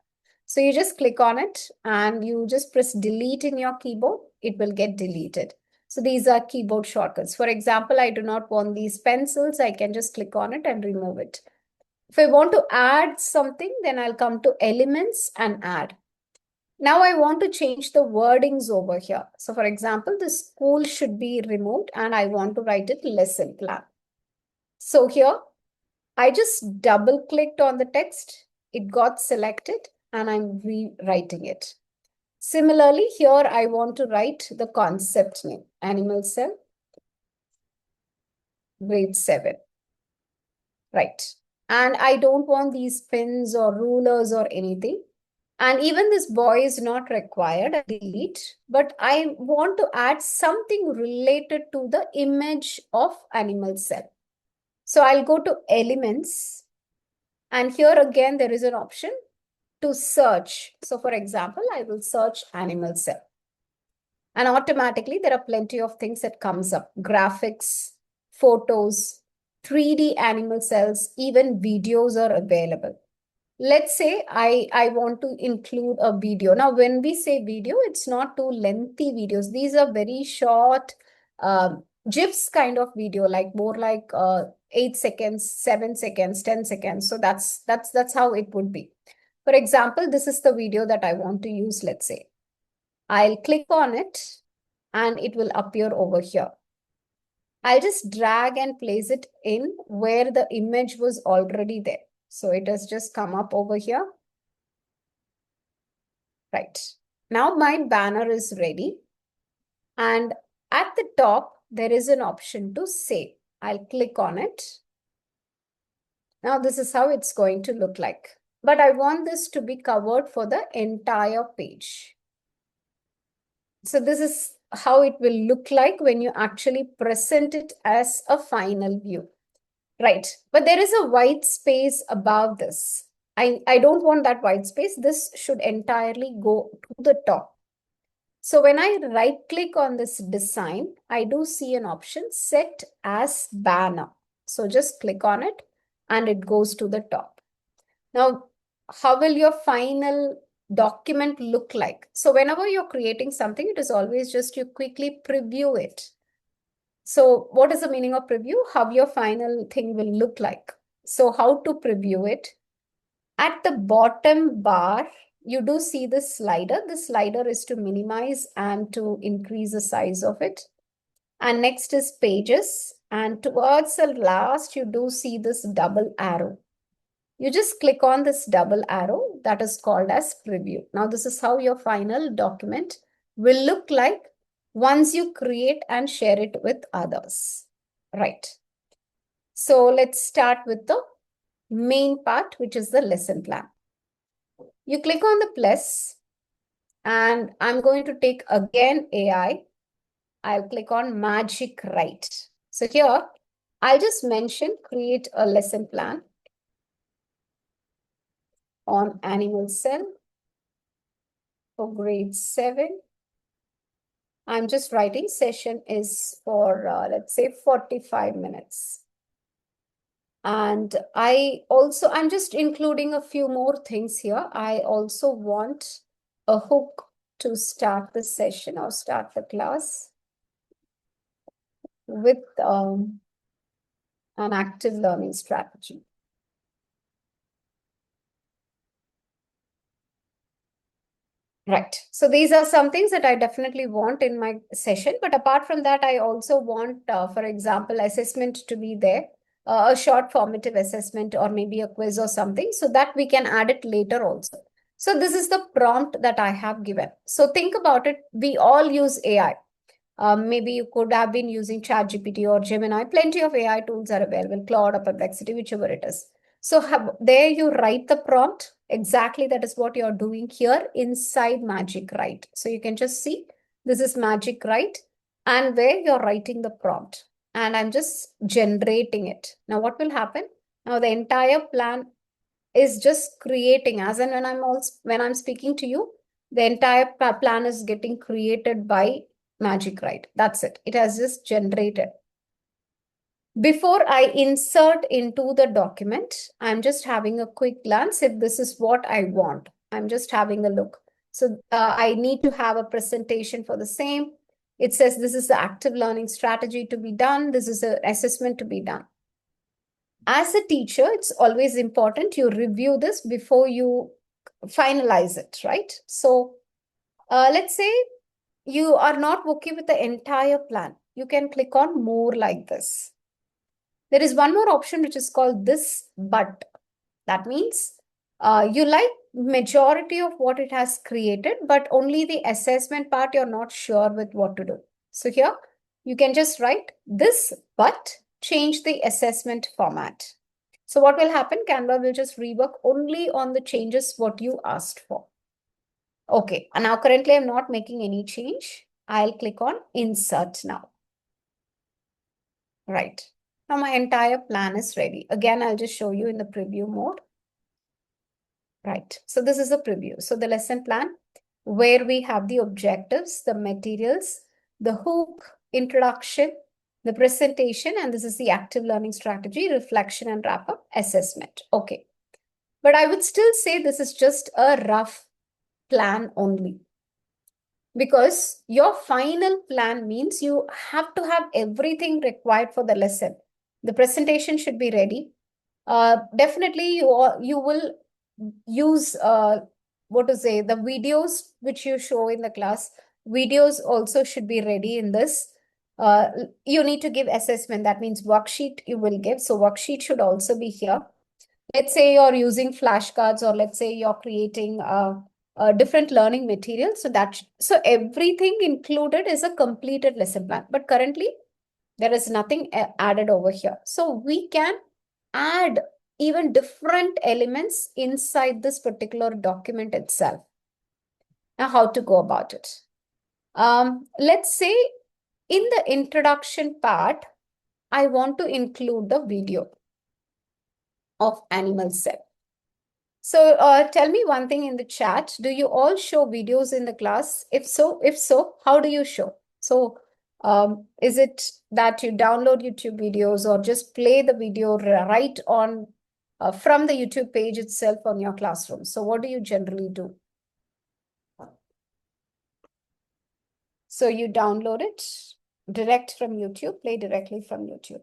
So you just click on it and you just press delete in your keyboard. It will get deleted. So these are keyboard shortcuts. For example, I do not want these pencils. I can just click on it and remove it. If I want to add something, then I'll come to elements and add. Now I want to change the wordings over here. So for example, the school should be removed and I want to write it lesson plan. So here, I just double clicked on the text. It got selected and I'm rewriting it. Similarly, here I want to write the concept name, animal cell, grade 7. Right. And I don't want these pins or rulers or anything. And even this boy is not required, I delete, but I want to add something related to the image of animal cell. So I'll go to elements. And here again, there is an option to search. So for example, I will search animal cell. And automatically there are plenty of things that comes up. Graphics, photos, 3D animal cells, even videos are available. Let's say I want to include a video. Now, when we say video, it's not too lengthy videos. These are very short GIFs kind of video, like more like 8 seconds, 7 seconds, 10 seconds. So that's how it would be. For example, this is the video that I want to use, let's say. I'll click on it and it will appear over here. I'll just drag and place it in where the image was already there. So it has just come up over here. Right. Now my banner is ready. And at the top, there is an option to save. I'll click on it. Now this is how it's going to look like. But I want this to be covered for the entire page. So this is how it will look like when you actually present it as a final view. Right. But there is a white space above this. I don't want that white space. This should entirely go to the top. So when I right click on this design, I do see an option set as banner. So just click on it and it goes to the top. Now, how will your final document look like? So whenever you're creating something, it is always just you quickly preview it. So what is the meaning of preview? How your final thing will look like. So how to preview it? At the bottom bar, you do see this slider. This slider is to minimize and to increase the size of it. And next is pages. And towards the last, you do see this double arrow. You just click on this double arrow that is called as preview. Now, this is how your final document will look like once you create and share it with others. Right. So let's start with the main part, which is the lesson plan. You click on the plus, and I'm going to take again AI. I'll click on Magic Write. So here, I'll just mention create a lesson plan on animal cell for grade 7. I'm just writing session is for, let's say, 45 minutes. And I'm just including a few more things here. I also want a hook to start the session or start the class with an active learning strategy. Right. So these are some things that I definitely want in my session. But apart from that, I also want, for example, assessment to be there, a short formative assessment or maybe a quiz or something, so that we can add it later also. So this is the prompt that I have given. So think about it. We all use AI. Maybe you could have been using ChatGPT or Gemini. Plenty of AI tools are available, Claude or Perplexity, whichever it is. So there you write the prompt. Exactly that is what you're doing here inside Magic Write. So you can just see this is Magic Write and where you're writing the prompt. And I'm just generating it. Now what will happen? Now the entire plan is just creating, as and when I'm speaking to you, the entire plan is getting created by Magic Write. That's it. It has just generated. Before I insert into the document, I'm just having a quick glance if this is what I want. I'm just having a look. So I need to have a presentation for the same. It says this is the active learning strategy to be done. This is an assessment to be done. As a teacher, it's always important you review this before you finalize it, right? So let's say you are not okay with the entire plan. You can click on more like this. There is one more option which is called this but. That means you like majority of what it has created, but only the assessment part you're not sure with what to do. So here you can just write this but change the assessment format. So what will happen? Canva will just rework only on the changes what you asked for. Okay, and now currently I'm not making any change. I'll click on insert now. Right. Now my entire plan is ready. Again, I'll just show you in the preview mode. Right. So this is a preview. So the lesson plan where we have the objectives, the materials, the hook, introduction, the presentation, and this is the active learning strategy, reflection and wrap up, assessment. Okay. But I would still say this is just a rough plan only. Because your final plan means you have to have everything required for the lesson. The presentation should be ready. Definitely you will use what to say, the videos which you show in the class. Videos also should be ready in this. You need to give assessment. That means worksheet you will give. So worksheet should also be here. Let's say you're using flashcards, or let's say you're creating different learning materials. So everything included is a completed lesson plan. But currently, there is nothing added over here. So we can add even different elements inside this particular document itself. Now, how to go about it? Let's say in the introduction part, I want to include the video of animal cell. So tell me one thing in the chat. Do you all show videos in the class? If so, how do you show? So is it that you download YouTube videos or just play the video right on from the YouTube page itself on your classroom? So what do you generally do? So you download it direct from YouTube, play directly from YouTube.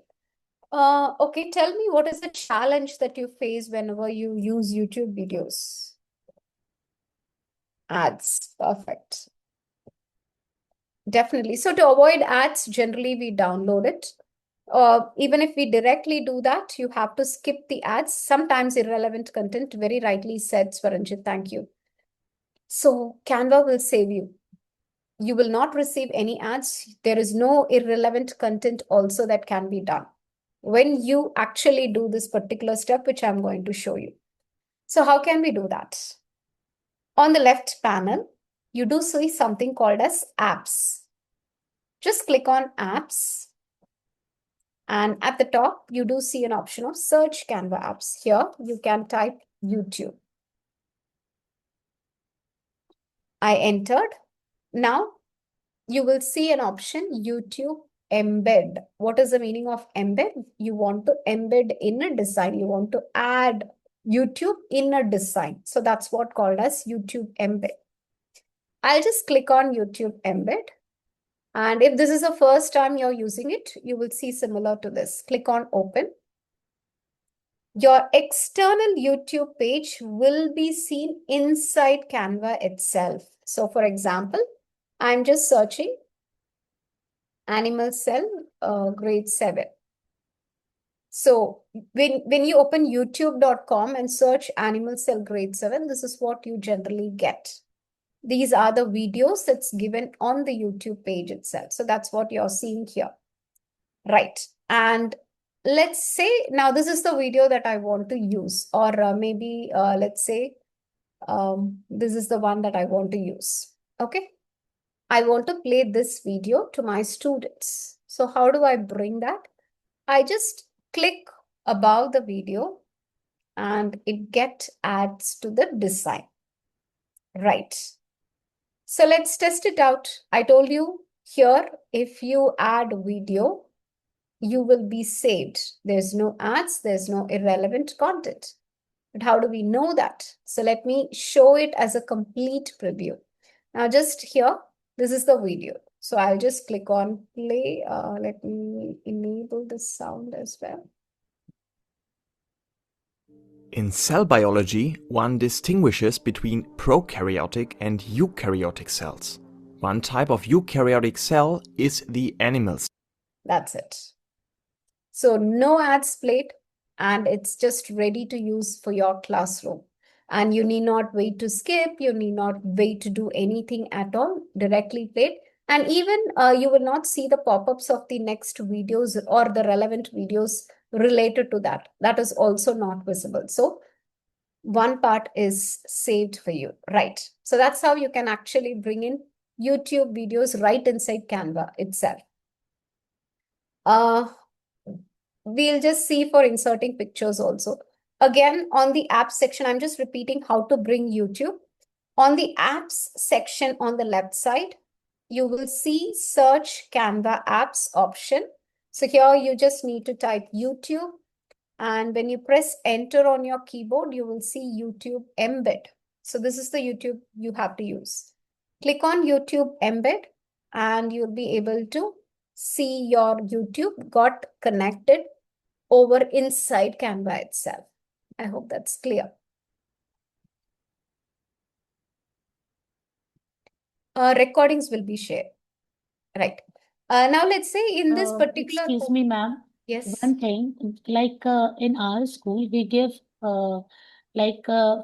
Okay, tell me, what is the challenge that you face whenever you use YouTube videos? Ads. Perfect. Definitely. So to avoid ads, generally we download it. Even if we directly do that, you have to skip the ads. Sometimes irrelevant content, very rightly said, Swaranjit. Thank you. So Canva will save you. You will not receive any ads. There is no irrelevant content also that can be done when you actually do this particular step, which I'm going to show you. So how can we do that? On the left panel, you do see something called as apps. Just click on apps. And at the top, you do see an option of search Canva apps. Here, you can type YouTube. I entered. Now, you will see an option YouTube embed. What is the meaning of embed? You want to embed in a design. You want to add YouTube in a design. So that's what called as YouTube embed. I'll just click on YouTube embed. And if this is the first time you're using it, you will see similar to this. Click on open. Your external YouTube page will be seen inside Canva itself. So for example, I'm just searching animal cell grade 7. So when you open youtube.com and search animal cell grade 7, this is what you generally get. These are the videos that's given on the YouTube page itself. So that's what you're seeing here. Right. And let's say now this is the video that I want to use, or maybe let's say this is the one that I want to use. Okay. I want to play this video to my students. So how do I bring that? I just click above the video and it adds to the design. Right. So let's test it out. I told you here, if you add video, you will be saved. There's no ads, there's no irrelevant content. But how do we know that? So let me show it as a complete preview. Now just here, this is the video. So I'll just click on play. Let me enable the sound as well. In cell biology, one distinguishes between prokaryotic and eukaryotic cells. One type of eukaryotic cell is the animal cell. That's it. So no ads played, and it's just ready to use for your classroom. And you need not wait to skip. You need not wait to do anything at all. Directly played. And even you will not see the pop-ups of the next videos or the relevant videos related to that. That is also not visible. So one part is saved for you, right? So that's how you can actually bring in YouTube videos right inside Canva itself. We'll just see for inserting pictures also. Again, on the apps section, I'm just repeating how to bring YouTube. On the apps section on the left side, you will see search Canva apps option. So here you just need to type YouTube. And when you press enter on your keyboard, you will see YouTube embed. So this is the YouTube you have to use. Click on YouTube embed and you'll be able to see your YouTube got connected over inside Canva itself. I hope that's clear. Recordings will be shared. Right. Now let's say in this particular... Excuse me, ma'am. Yes. One thing, like in our school, we give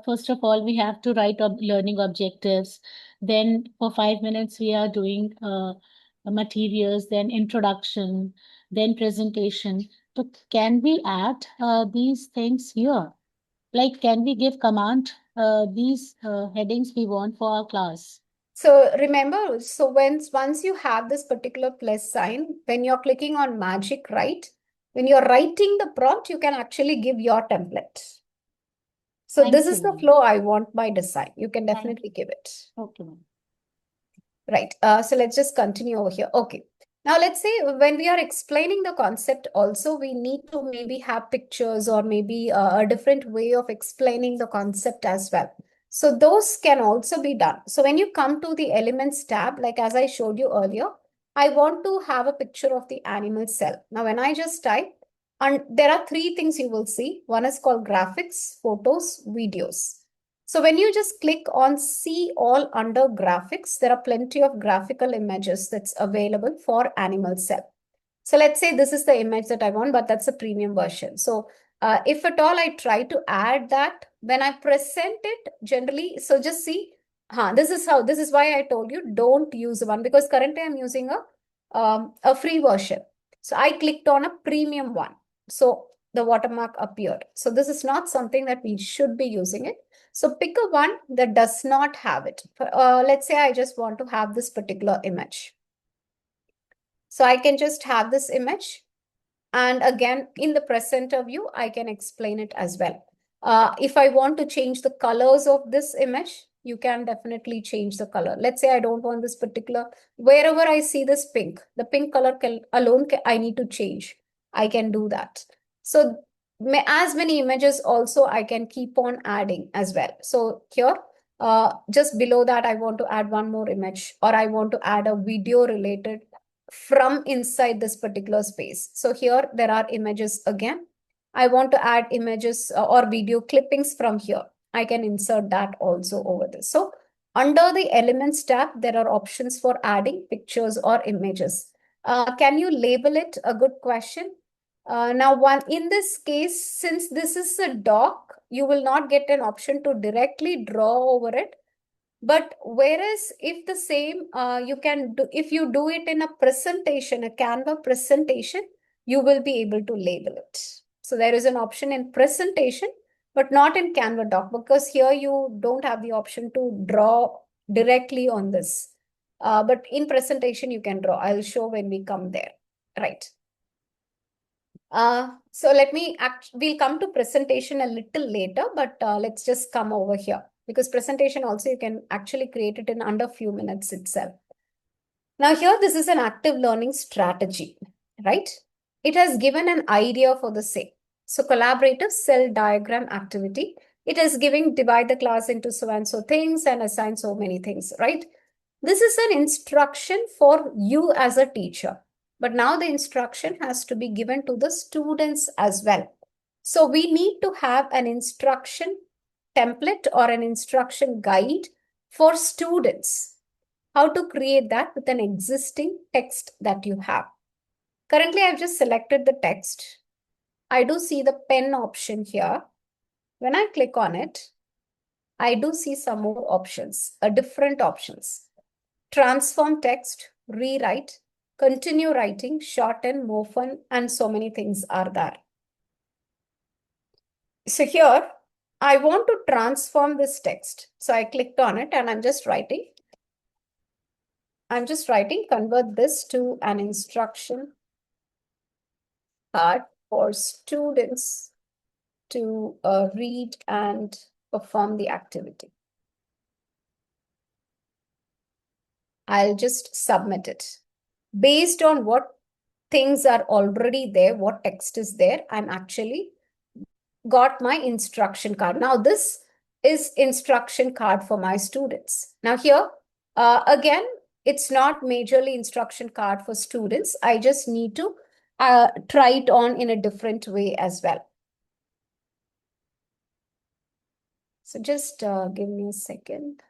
first of all, we have to write learning objectives. Then for 5 minutes, we are doing materials, then introduction, then presentation. So can we add these things here? Like, can we give command these headings we want for our class? So remember, so once you have this particular plus sign, when you're clicking on magic write, when you're writing the prompt, you can actually give your template. So Thank this you, is the ma'am. flow I want by design. You can Thank definitely give it. Okay, ma'am. Right. So let's just continue over here. Okay. Now let's say when we are explaining the concept also, we need to maybe have pictures or maybe a different way of explaining the concept as well. So those can also be done. So when you come to the elements tab, like as I showed you earlier, I want to have a picture of the animal cell. Now when I just type, and there are three things you will see. One is called graphics, photos, videos. So when you just click on see all under graphics, there are plenty of graphical images that's available for animal cell. So let's say this is the image that I want, but that's a premium version. So if at all I try to add that, when I present it generally, so just see, This is why I told you don't use one, because currently I'm using a free version. So I clicked on a premium one. So the watermark appeared. So this is not something that we should be using it. So pick a one that does not have it. Let's say I just want to have this particular image. So I can just have this image. And again, in the presenter view, I can explain it as well. If I want to change the colors of this image, you can definitely change the color. Let's say I don't want this particular, wherever I see this pink, the pink color I need to change. I can do that. So as many images also I can keep on adding as well. So here, just below that, I want to add one more image, or I want to add a video related from inside this particular space. So here there are images again. I want to add images or video clippings from here. I can insert that also over this. So under the Elements tab, there are options for adding pictures or images. Can you label it? A good question. Now, in this case, since this is a doc, you will not get an option to directly draw over it. But whereas if the same, you can do, if you do it in a presentation, a Canva presentation, you will be able to label it. So there is an option in presentation, but not in Canva doc, because here you don't have the option to draw directly on this. But in presentation, you can draw. I'll show when we come there. Right. So we'll come to presentation a little later, but let's just come over here, because presentation also you can actually create it in under a few minutes itself. Now here, this is an active learning strategy, right? It has given an idea for the same. So collaborative cell diagram activity, it is giving divide the class into so and so things and assign so many things, right? This is an instruction for you as a teacher. But now the instruction has to be given to the students as well. So we need to have an instruction template or an instruction guide for students. How to create that with an existing text that you have. Currently, I've just selected the text. I do see the pen option here. When I click on it, I do see some more options, different options. Transform text, rewrite, continue writing, shorten, more fun, and so many things are there. So here, I want to transform this text. So I clicked on it and I'm just writing. Convert this to an instruction card for students to read and perform the activity. I'll just submit it. Based on what things are already there, what text is there, I'm actually got my instruction card. Now this is instruction card for my students. Now here, again, it's not majorly instruction card for students. I just need to try it on in a different way as well. So just give me a second.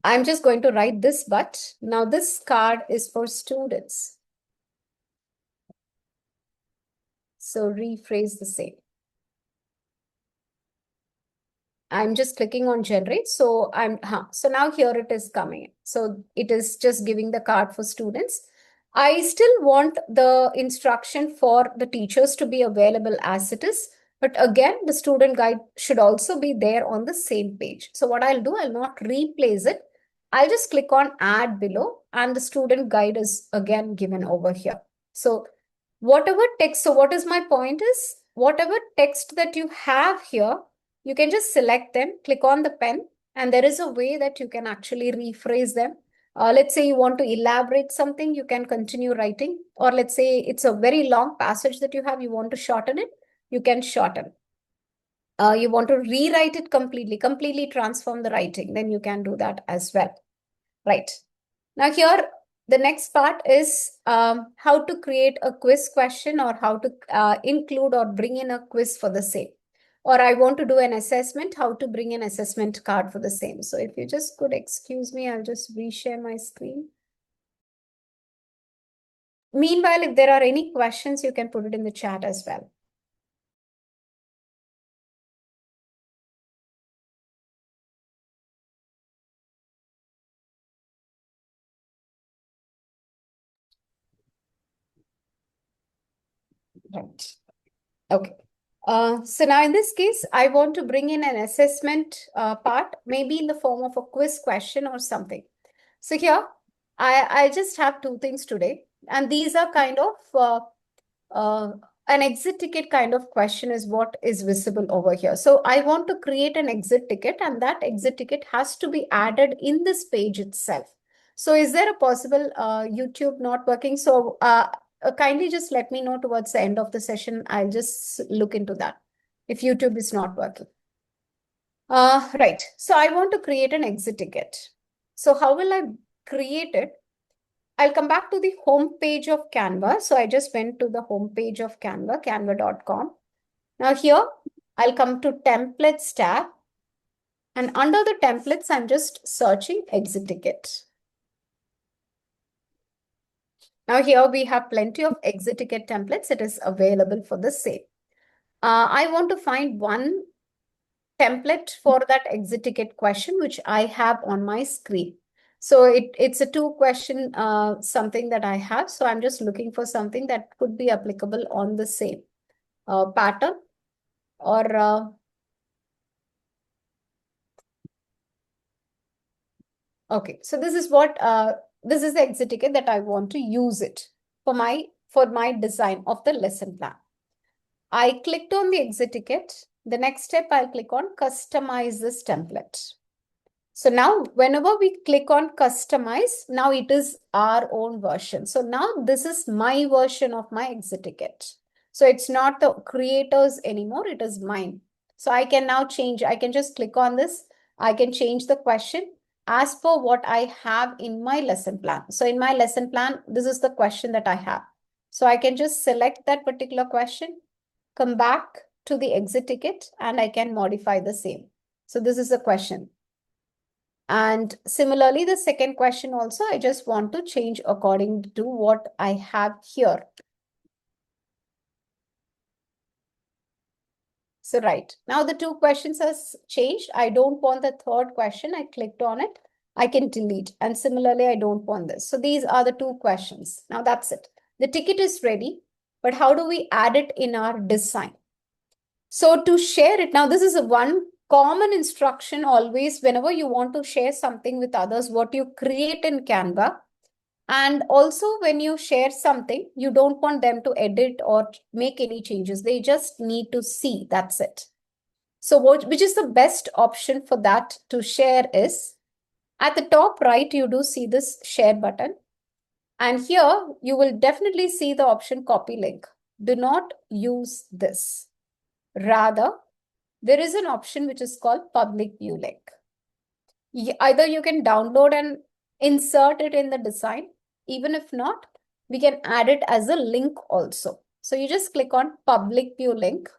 I'm just going to write this, but now this card is for students. So rephrase the same. I'm just clicking on generate. So so now here it is coming. So it is just giving the card for students. I still want the instruction for the teachers to be available as it is. But again, the student guide should also be there on the same page. So what I'll do, I'll not replace it. I'll just click on add below and the student guide is again given over here. So whatever text, so what is my point is, whatever text that you have here, you can just select them, click on the pen, and there is a way that you can actually rephrase them. Let's say you want to elaborate something, you can continue writing. Or let's say it's a very long passage that you have, you want to shorten it, you can shorten. You want to rewrite it completely transform the writing, then you can do that as well. Right. Now here, the next part is how to create a quiz question or how to include or bring in a quiz for the same. Or I want to do an assessment, how to bring an assessment card for the same. So if you just could excuse me, I'll just reshare my screen. Meanwhile, if there are any questions, you can put it in the chat as well. Right. Okay. So now in this case, I want to bring in an assessment part, maybe in the form of a quiz question or something. So here, I just have two things today, and these are kind of uh, an exit ticket kind of question is what is visible over here. So I want to create an exit ticket, and that exit ticket has to be added in this page itself. So is there a possible YouTube not working? So kindly just let me know towards the end of the session. I'll just look into that if YouTube is not working. Right. So I want to create an exit ticket. So how will I create it? I'll come back to the home page of Canva. So I just went to the home page of Canva, canva.com. Now here, I'll come to templates tab. And under the templates, I'm just searching exit ticket. Now here we have plenty of exit ticket templates. It is available for the same. I want to find one template for that exit ticket question, which I have on my screen. So it's a two question something that I have. So I'm just looking for something that could be applicable on the same pattern or okay. So this is what this is the exit ticket that I want to use it for my design of the lesson plan. I clicked on the exit ticket. The next step, I'll click on customize this template. So now whenever we click on customize, now it is our own version. So now this is my version of my exit ticket. So it's not the creators anymore, it is mine. So I can now change, I can just click on this. I can change the question as per what I have in my lesson plan. So in my lesson plan, this is the question that I have. So I can just select that particular question, come back to the exit ticket, and I can modify the same. So this is the question. And similarly, the second question also, I just want to change according to what I have here. So right, now the two questions has changed. I don't want the third question. I clicked on it. I can delete. And similarly, I don't want this. So these are the two questions. Now that's it. The ticket is ready, but how do we add it in our design? So to share it, now this is a one common instruction always whenever you want to share something with others, what you create in Canva. And also when you share something, you don't want them to edit or make any changes. They just need to see, that's it. So which is the best option for that to share is, at the top right, you do see this share button. And here you will definitely see the option copy link. Do not use this. Rather, there is an option which is called public view link. Either you can download and insert it in the design. Even if not, we can add it as a link also. So you just click on public view link.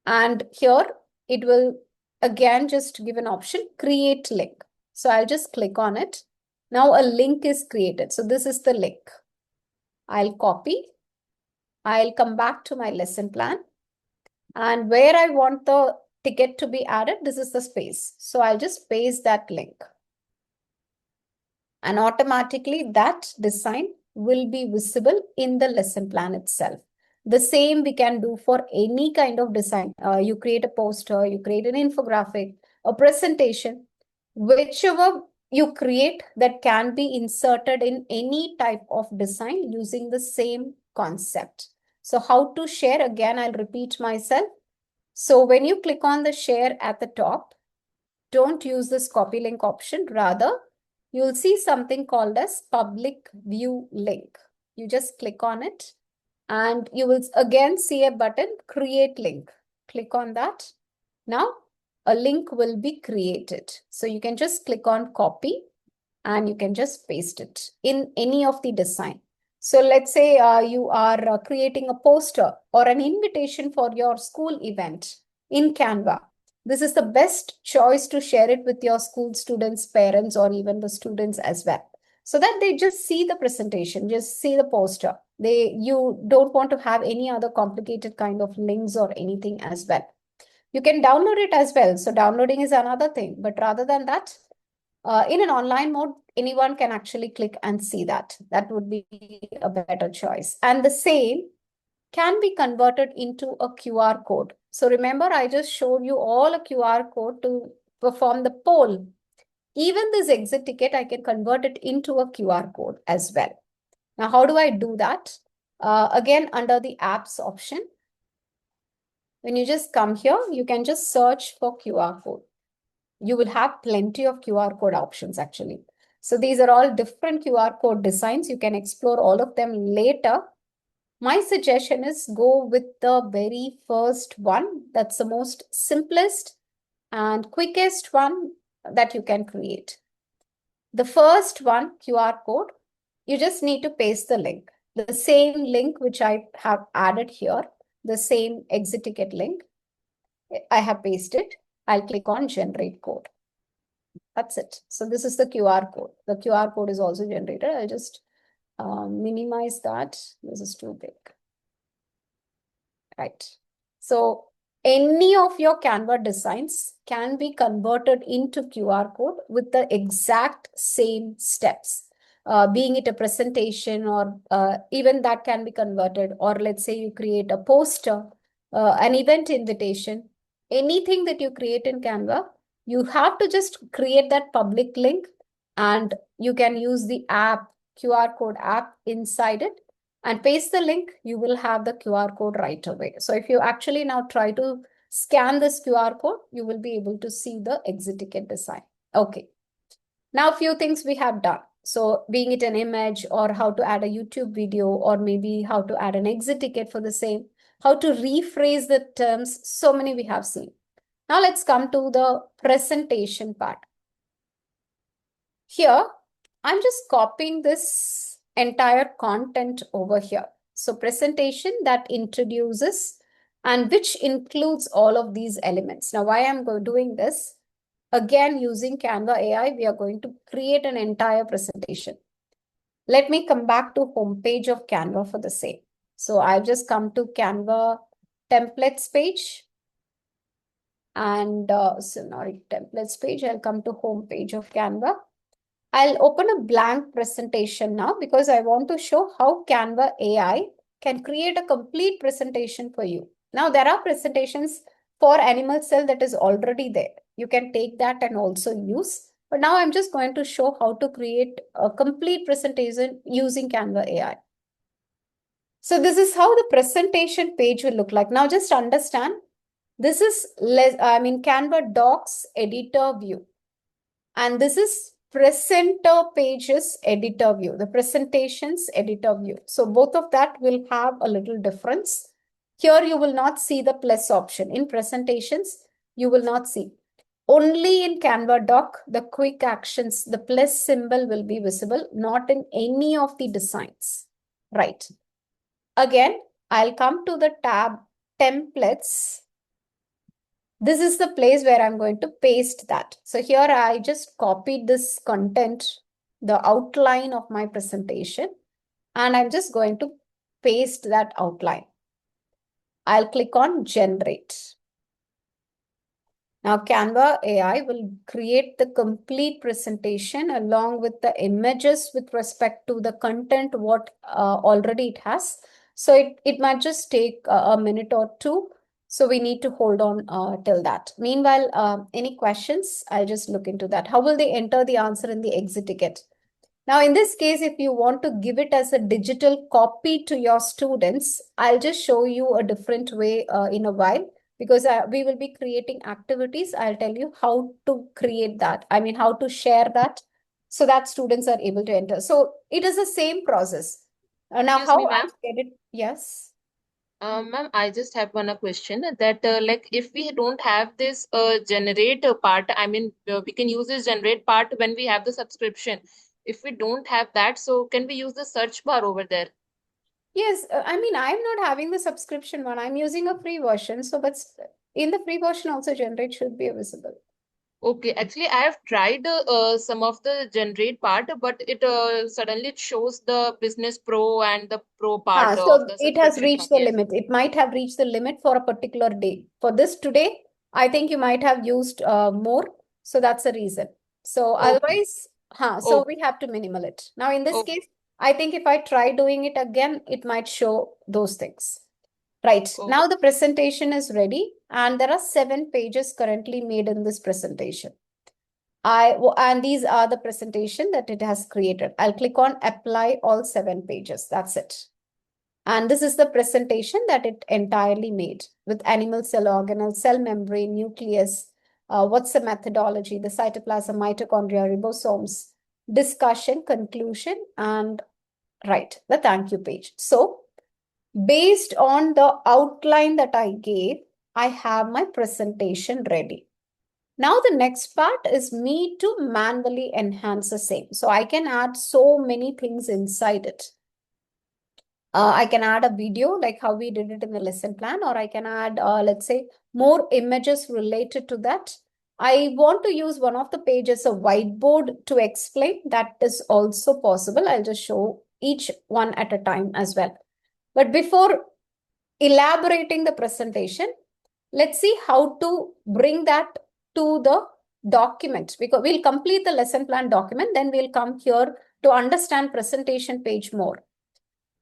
And here it will again just give an option, create link. So I'll just click on it. Now a link is created. So this is the link. I'll copy. I'll come back to my lesson plan. And where I want the ticket to be added, this is the space. So I'll just paste that link. And automatically that design will be visible in the lesson plan itself. The same we can do for any kind of design. You create a poster, you create an infographic, a presentation, whichever you create that can be inserted in any type of design using the same concept. So how to share, again, I'll repeat myself. So when you click on the share at the top, don't use this copy link option. Rather, you'll see something called as public view link. You just click on it and you will again see a button, create link. Click on that. Now, a link will be created. So you can just click on copy and you can just paste it in any of the design. So let's say you are creating a poster or an invitation for your school event in Canva. This is the best choice to share it with your school students, parents, or even the students as well. So that they just see the presentation, just see the poster. You don't want to have any other complicated kind of links or anything as well. You can download it as well. So downloading is another thing. But rather than that, in an online mode, anyone can actually click and see that. That would be a better choice. And the same, can be converted into a QR code. So remember, I just showed you all a QR code to perform the poll. Even this exit ticket, I can convert it into a QR code as well. Now, how do I do that? Again, under the apps option, when you just come here, you can just search for QR code. You will have plenty of QR code options actually. So these are all different QR code designs. You can explore all of them later. My suggestion is go with the very first one. That's the most simplest and quickest one that you can create. The first one, QR code, you just need to paste the link. The same link which I have added here, the same exit ticket link, I have pasted. I'll click on generate code. That's it. So this is the QR code. The QR code is also generated. I'll just minimize that. This is too big. Right. So any of your Canva designs can be converted into QR code with the exact same steps. Being it a presentation or even that can be converted, or let's say you create a poster, an event invitation, anything that you create in Canva, you have to just create that public link and you can use the app, QR code app inside it and paste the link, you will have the QR code right away. So if you actually now try to scan this QR code, you will be able to see the exit ticket design. Okay. Now, a few things we have done. So being it an image or how to add a YouTube video or maybe how to add an exit ticket for the same, how to rephrase the terms, so many we have seen. Now let's come to the presentation part. Here, I'm just copying this entire content over here. So presentation that introduces and which includes all of these elements. Now, why I'm doing this? Again, using Canva AI, we are going to create an entire presentation. Let me come back to homepage of Canva for the same. So I've just come to Canva templates page. And templates page, I'll come to homepage of Canva. I'll open a blank presentation now because I want to show how Canva AI can create a complete presentation for you. Now, there are presentations for animal cell that is already there. You can take that and also use. But now I'm just going to show how to create a complete presentation using Canva AI. So this is how the presentation page will look like. Now, just understand, this is Canva Docs editor view. And this is presenter pages editor view, the presentations editor view. So both of that will have a little difference. Here you will not see the plus option. In presentations, you will not see. Only in Canva Doc, the quick actions, the plus symbol will be visible, not in any of the designs. Right. Again, I'll come to the tab templates. This is the place where I'm going to paste that. So here I just copied this content, the outline of my presentation, and I'm just going to paste that outline. I'll click on generate. Now Canva AI will create the complete presentation along with the images with respect to the content, what already it has. So it might just take a minute or two. So we need to hold on till that. Meanwhile, any questions? I'll just look into that. How will they enter the answer in the exit ticket? Now, in this case, if you want to give it as a digital copy to your students, I'll just show you a different way in a while because we will be creating activities. I'll tell you how to create that. I mean, how to share that so that students are able to enter. So it is the same process. Now, Excuse how me, I ma'am. get it? Yes. Ma'am, I just have one question that like if we don't have this generate part, I mean we can use this generate part when we have the subscription. If we don't have that, so can we use the search bar over there? Yes, I'm not having the subscription one. I'm using a free version. So, but in the free version also generate should be visible. Okay, actually I have tried some of the generate part, but it suddenly it shows the business pro and the pro part of So the it has subscription reached part. the Yes. limit. It might have reached the limit for a particular day. For this today, I think you might have used more. So that's the reason. So Okay. otherwise, so Okay. we have to minimal it. Now in this Okay. case, I think if I try doing it again, it might show those things. Right. Oh. Now the presentation is ready, and there are 7 pages currently made in this presentation. And these are the presentation that it has created. I'll click on apply all 7 pages. That's it. And this is the presentation that it entirely made with animal cell organelle, cell membrane, nucleus, what's the methodology, the cytoplasm, mitochondria, ribosomes, discussion, conclusion, and right, the thank you page. So based on the outline that I gave, I have my presentation ready. Now the next part is me to manually enhance the same. So I can add so many things inside it. I can add a video like how we did it in the lesson plan, or I can add, let's say, more images related to that. I want to use one of the pages, a whiteboard, to explain. That is also possible. I'll just show each one at a time as well. But before elaborating the presentation, let's see how to bring that to the document, because we'll complete the lesson plan document, then we'll come here to understand presentation page more.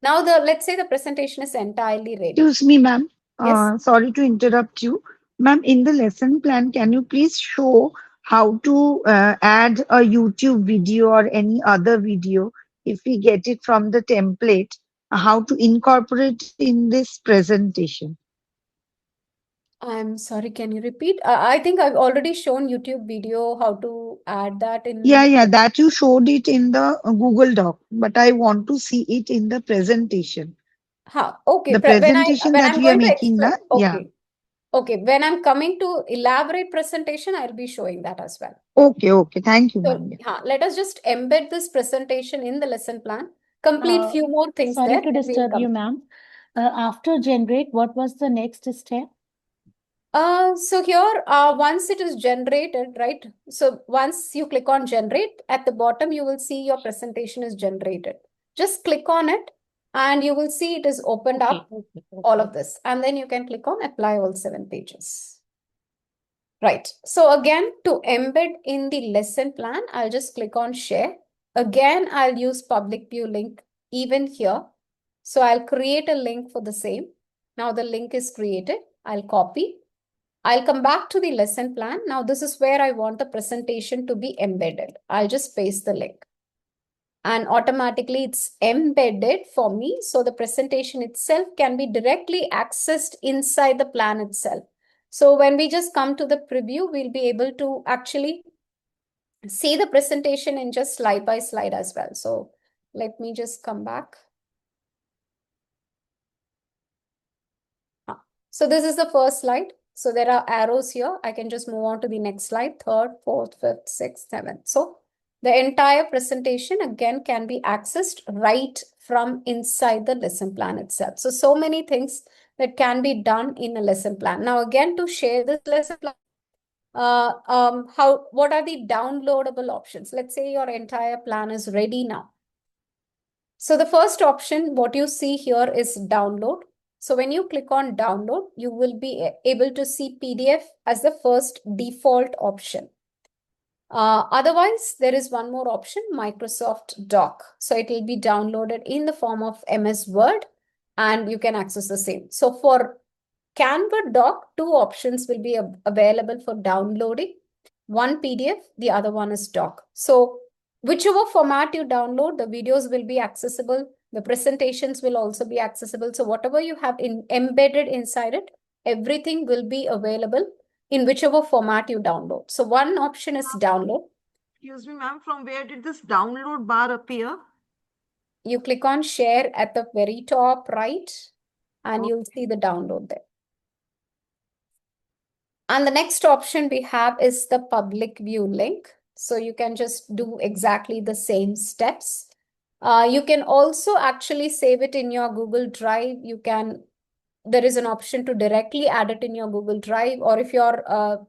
Now let's say the presentation is entirely ready. Excuse me, ma'am. Yes. Sorry to interrupt you. Ma'am, in the lesson plan, can you please show how to add a YouTube video or any other video if we get it from the template, how to incorporate in this presentation? I'm sorry, can you repeat? I think I've already shown YouTube video how to add that in. Yeah, that you showed it in the Google Doc, but I want to see it in the presentation. Okay. The presentation When that I'm we are going to making, explain, na? Yeah. okay. When I'm coming to elaborate presentation, I'll be showing that as well. Okay. Thank you, So, ma'am. let us just embed this presentation in the lesson plan, complete few more things Sorry there, to then we'll disturb you, come. ma'am. After generate, what was the next step? So here, once it is generated, right? So once you click on generate, at the bottom, you will see your presentation is generated. Just click on it and you will see it is opened up, all of this. And then you can click on apply all 7 pages. Right. So again, to embed in the lesson plan, I'll just click on share. Again, I'll use public view link even here. So I'll create a link for the same. Now the link is created. I'll copy. I'll come back to the lesson plan. Now this is where I want the presentation to be embedded. I'll just paste the link. And automatically it's embedded for me. So the presentation itself can be directly accessed inside the plan itself. So when we just come to the preview, we'll be able to actually see the presentation in just slide by slide as well. So let me just come back. So this is the first slide. So there are arrows here. I can just move on to the next slide, third, fourth, fifth, sixth, seventh. So the entire presentation again can be accessed right from inside the lesson plan itself. So many things that can be done in a lesson plan. Now again, to share this lesson plan, what are the downloadable options? Let's say your entire plan is ready now. So the first option, what you see here is download. So when you click on download, you will be able to see PDF as the first default option. Otherwise, there is one more option, Microsoft Doc. So it will be downloaded in the form of MS Word and you can access the same. So for Canva Doc, 2 options will be available for downloading. One PDF, the other one is Doc. So whichever format you download, the videos will be accessible. The presentations will also be accessible. So whatever you have embedded inside it, everything will be available in whichever format you download. So one option is download. Excuse me, ma'am, from where did this download bar appear? You click on share at the very top right, and you'll see the download there. And the next option we have is the public view link. So you can just do exactly the same steps. You can also actually save it in your Google Drive. There is an option to directly add it in your Google Drive, or if you're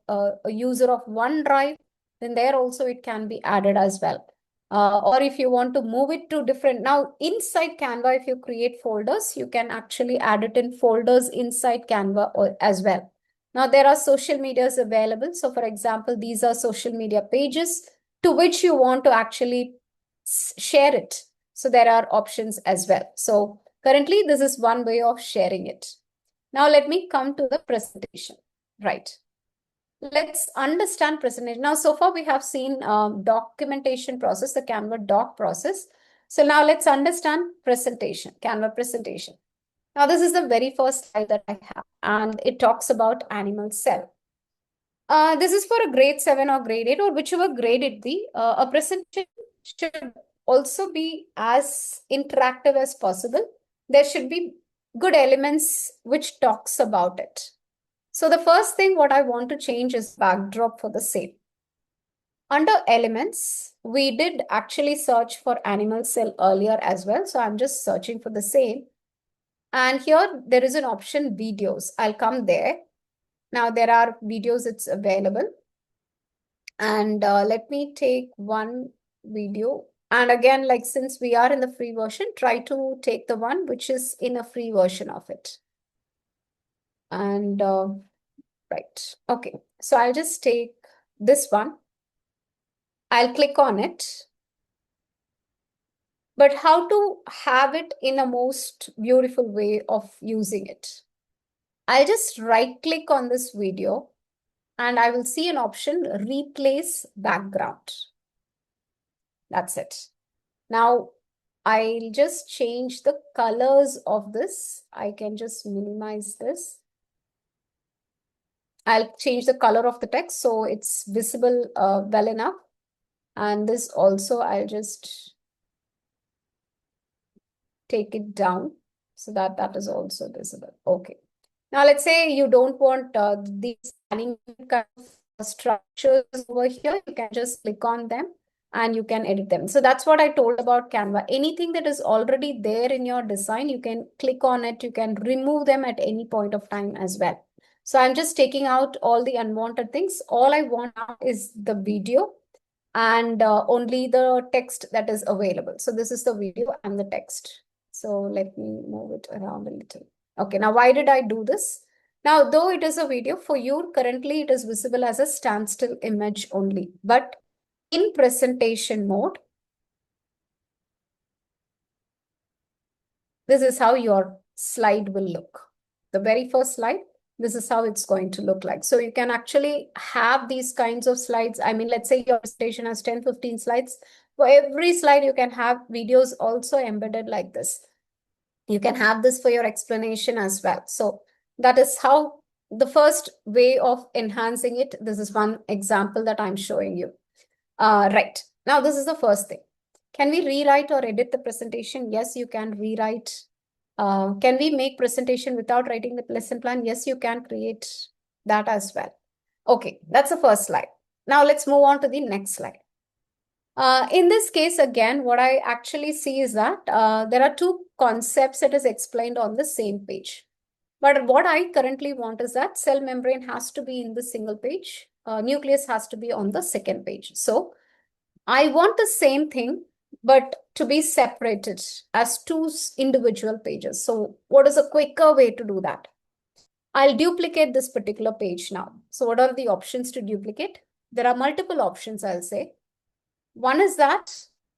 a user of OneDrive, then there also it can be added as well. Or if you want to move it to different, now inside Canva, if you create folders, you can actually add it in folders inside Canva as well. Now there are social medias available. So for example, these are social media pages to which you want to actually share it. So there are options as well. So currently this is one way of sharing it. Now let me come to the presentation. Right. Let's understand presentation. Now, so far we have seen documentation process, the Canva doc process. So now let's understand presentation, Canva presentation. Now, this is the very first slide that I have, and it talks about animal cell. This is for a grade 7 or grade 8 or whichever grade it be. A presentation should also be as interactive as possible. There should be good elements which talks about it. So the first thing what I want to change is backdrop for the same. Under elements, we did actually search for animal cell earlier as well. So I'm just searching for the same. And here there is an option videos. I'll come there. Now there are videos, it's available. And let me take one video. And again, like since we are in the free version, try to take the one which is in a free version of it. And right. Okay. So I'll just take this one. I'll click on it. But how to have it in a most beautiful way of using it? I'll just right click on this video and I will see an option, replace background. That's it. Now, I'll just change the colors of this. I can just minimize this. I'll change the color of the text so it's visible well enough. And this also, I'll just take it down so that that is also visible. Okay. Now, let's say you don't want these kind of structures over here. You can just click on them and you can edit them. So that's what I told about Canva. Anything that is already there in your design, you can click on it. You can remove them at any point of time as well. So I'm just taking out all the unwanted things. All I want now is the video and only the text that is available. So this is the video and the text. So let me move it around a little. Okay, now why did I do this? Now, though it is a video, for you, currently it is visible as a standstill image only. But in presentation mode, this is how your slide will look. The very first slide, this is how it's going to look like. So you can actually have these kinds of slides. I mean, let's say your presentation has 10, 15 slides. For every slide, you can have videos also embedded like this. You can have this for your explanation as well. So that is how the first way of enhancing it. This is one example that I'm showing you. Right. Now, this is the first thing. Can we rewrite or edit the presentation? Yes, you can rewrite. Can we make presentation without writing the lesson plan? Yes, you can create that as well. Okay, that's the first slide. Now let's move on to the next slide. In this case, again, what I actually see is that there are two concepts that is explained on the same page. But what I currently want is that cell membrane has to be in the single page. Nucleus has to be on the second page. So I want the same thing, but to be separated as two individual pages. So what is a quicker way to do that? I'll duplicate this particular page now. So what are the options to duplicate? There are multiple options, I'll say. One is that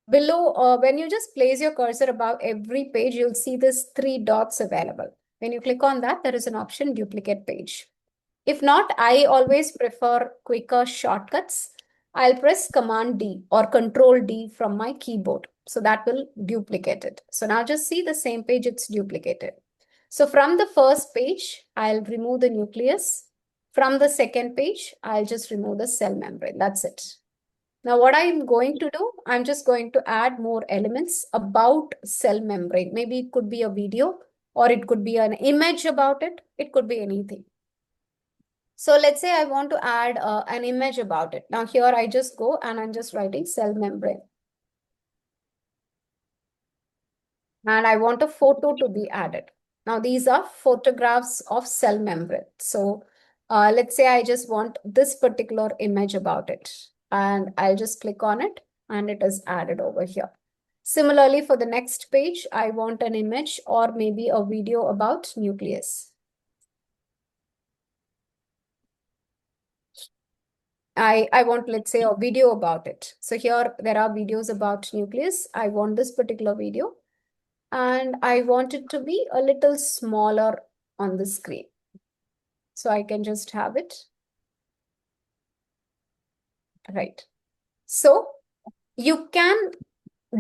below, when you just place your cursor above every page, you'll see this 3 dots available. When you click on that, there is an option duplicate page. If not, I always prefer quicker shortcuts. I'll press Command D or Control D from my keyboard. So that will duplicate it. So now just see the same page, it's duplicated. So from the first page, I'll remove the nucleus. From the second page, I'll just remove the cell membrane. That's it. Now, what I'm going to do, I'm just going to add more elements about cell membrane. Maybe it could be a video or it could be an image about it. It could be anything. So let's say I want to add an image about it. Now here I just go and I'm just writing cell membrane. And I want a photo to be added. Now these are photographs of cell membrane. So let's say I just want this particular image about it. And I'll just click on it and it is added over here. Similarly, for the next page, I want an image or maybe a video about nucleus. I want, let's say, a video about it. So here there are videos about nucleus. I want this particular video and I want it to be a little smaller on the screen. So I can just have it. Right. So you can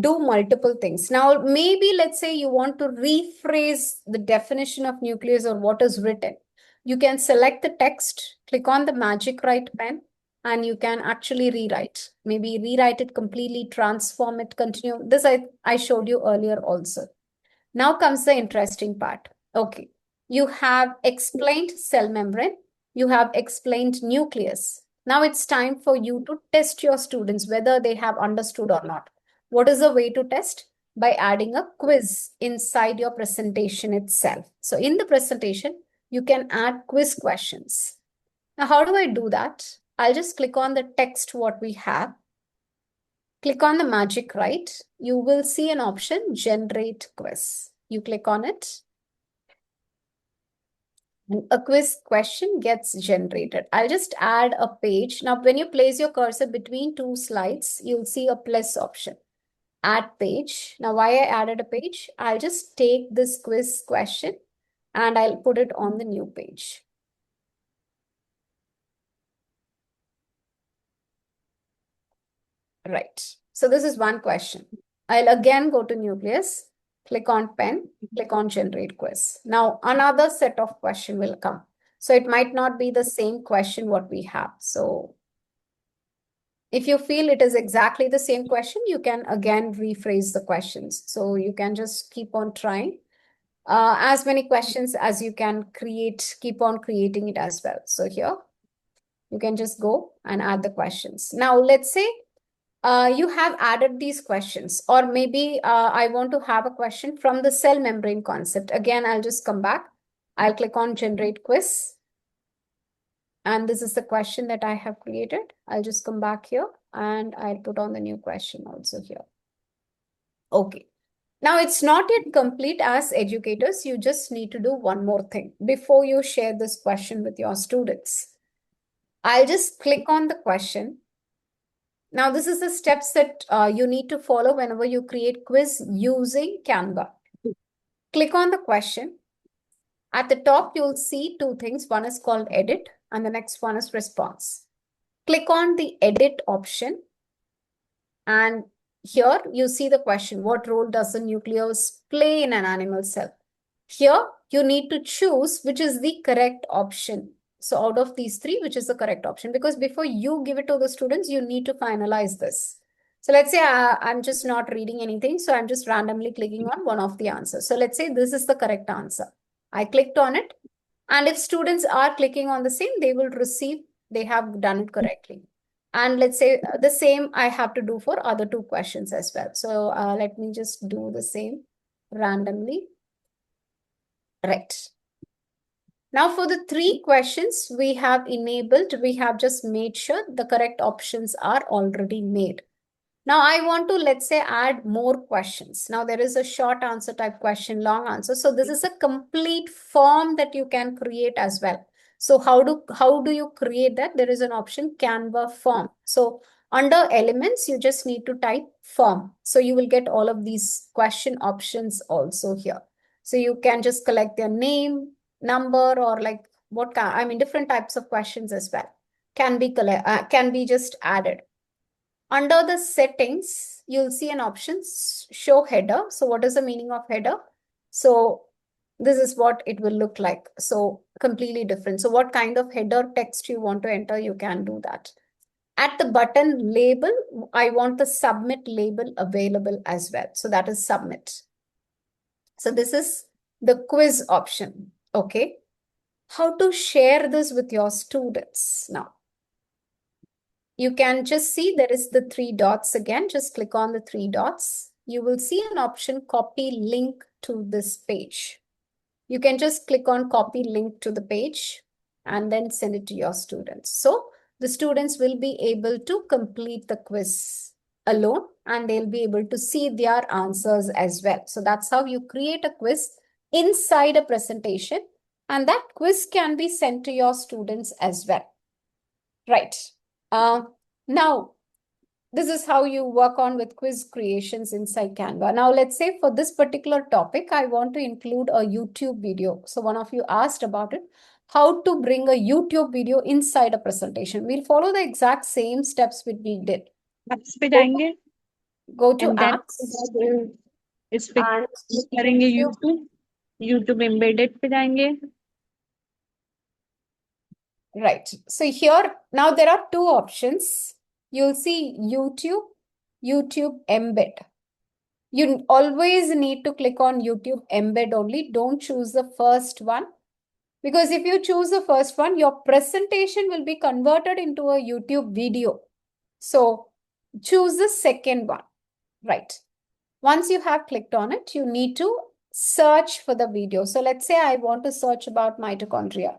do multiple things. Now, maybe let's say you want to rephrase the definition of nucleus or what is written. You can select the text, click on the magic right pen, and you can actually rewrite. Maybe rewrite it completely, transform it, continue. This I showed you earlier also. Now comes the interesting part. Okay, you have explained cell membrane, you have explained nucleus. Now it's time for you to test your students whether they have understood or not. What is the way to test? By adding a quiz inside your presentation itself. So in the presentation, you can add quiz questions. Now, how do I do that? I'll just click on the text what we have. Click on the magic right. You will see an option, generate quiz. You click on it. And a quiz question gets generated. I'll just add a page. Now, when you place your cursor between two slides, you'll see a plus option. Add page. Now, why I added a page? I'll just take this quiz question and I'll put it on the new page. Right. So this is one question. I'll again go to nucleus, click on pen, click on generate quiz. Now another set of question will come. So it might not be the same question what we have. So if you feel it is exactly the same question, you can again rephrase the questions. So you can just keep on trying. As many questions as you can create, keep on creating it as well. So here, you can just go and add the questions. Now let's say you have added these questions, or maybe I want to have a question from the cell membrane concept. Again, I'll just come back. I'll click on generate quiz. And this is the question that I have created. I'll just come back here and I'll put on the new question also here. Okay. Now it's not yet complete. As educators, you just need to do one more thing before you share this question with your students. I'll just click on the question. Now, this is the steps that you need to follow whenever you create quiz using Canva. Click on the question. At the top, you'll see two things. One is called edit and the next one is response. Click on the edit option. And here you see the question, what role does the nucleus play in an animal cell? Here, you need to choose which is the correct option. So out of these three, which is the correct option? Because before you give it to the students, you need to finalize this. So let's say I'm just not reading anything. So I'm just randomly clicking on one of the answers. So let's say this is the correct answer. I clicked on it. And if students are clicking on the same, they will receive, they have done it correctly. And let's say the same I have to do for other two questions as well. So let me just do the same randomly. Right. Now for the three questions we have enabled, we have just made sure the correct options are already made. Now I want to, let's say, add more questions. Now there is a short answer type question, long answer. So this is a complete form that you can create as well. So how do you create that? There is an option Canva form. So under elements, you just need to type form. So you will get all of these question options also here. So you can just collect their name, number, or like what kind, I mean, different types of questions as well can be just added. Under the settings, you'll see an option, show header. So what is the meaning of header? So this is what it will look like. So completely different. So what kind of header text you want to enter, you can do that. At the button label, I want the submit label available as well. So that is submit. So this is the quiz option. Okay. How to share this with your students now? You can just see there is the three dots again. Just click on the three dots. You will see an option, copy link to this page. You can just click on copy link to the page and then send it to your students. So the students will be able to complete the quiz alone and they'll be able to see their answers as well. So that's how you create a quiz inside a presentation, and that quiz can be sent to your students as well. Right. Now, this is how you work on with quiz creations inside Canva. Now, let's say for this particular topic, I want to include a YouTube video. So one of you asked about it, how to bring a YouTube video inside a presentation. We'll follow the exact same steps which we did. apps पे जाएंगे Go to and then apps इस पे and click करेंगे YouTube. YouTube embedded पे जाएंगे. Right. So here, now there are two options. You'll see YouTube, YouTube embed. You always need to click on YouTube embed only. Don't choose the first one. Because if you choose the first one, your presentation will be converted into a YouTube video. So choose the second one. Right. Once you have clicked on it, you need to search for the video. So let's say I want to search about mitochondria.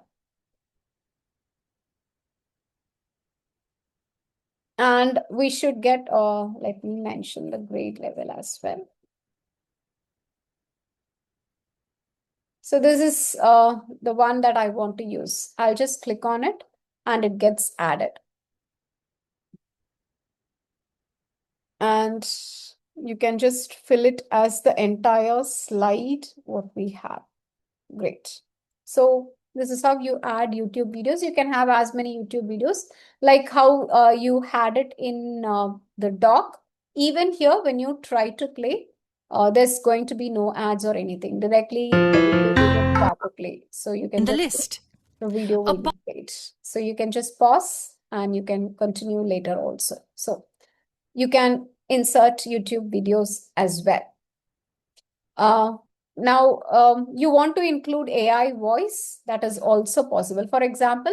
And we should get, let me mention the grade level as well. So this is the one that I want to use. I'll just click on it and it gets added. And you can just fill it as the entire slide, what we have. Great. So this is how you add YouTube videos. You can have as many YouTube videos like how you had it in the doc. Even here, when you try to play, there's going to be no ads or anything. Directly, the video will just start to play. So you can just the video will be played. So you can just pause and you can continue later also. So you can insert YouTube videos as well. Now, you want to include AI voice, that is also possible. For example,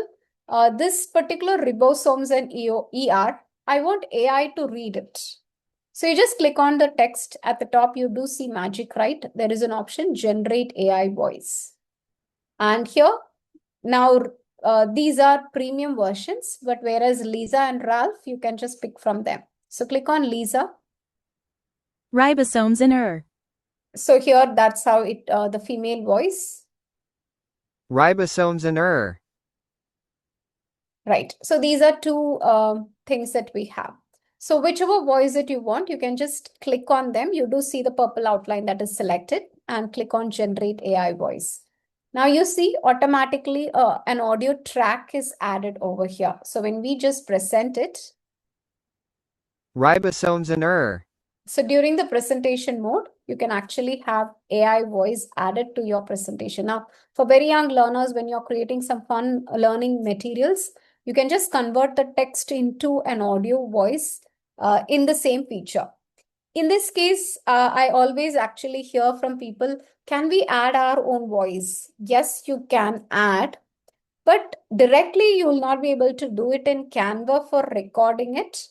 this particular ribosomes and ER, I want AI to read it. So you just click on the text at the top, you do see magic, right? There is an option, generate AI voice. And here, now these are premium versions, but whereas Lisa and Ralph, you can just pick from them. So click on Lisa. Ribosomes in her. So here, that's how it, the female voice. Ribosomes in her. Right. So these are two things that we have. So whichever voice that you want, you can just click on them. You do see the purple outline that is selected and click on generate AI voice. Now you see automatically an audio track is added over here. So when we just present it. Ribosomes in her. So during the presentation mode, you can actually have AI voice added to your presentation. Now, for very young learners, when you're creating some fun learning materials, you can just convert the text into an audio voice in the same feature. In this case, I always actually hear from people, can we add our own voice? Yes, you can add, but directly you will not be able to do it in Canva for recording it.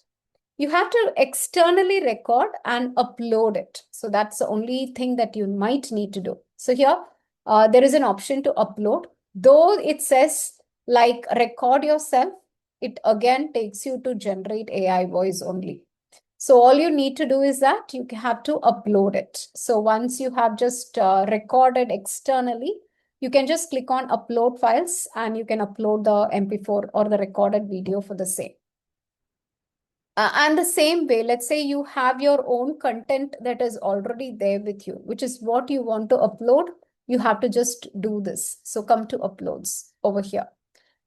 You have to externally record and upload it. So that's the only thing that you might need to do. So here, there is an option to upload. Though it says like record yourself, it again takes you to generate AI voice only. So all you need to do is that you have to upload it. So once you have just recorded externally, you can just click on upload files and you can upload the MP4 or the recorded video for the same. And the same way, let's say you have your own content that is already there with you, which is what you want to upload. You have to just do this. So come to uploads over here.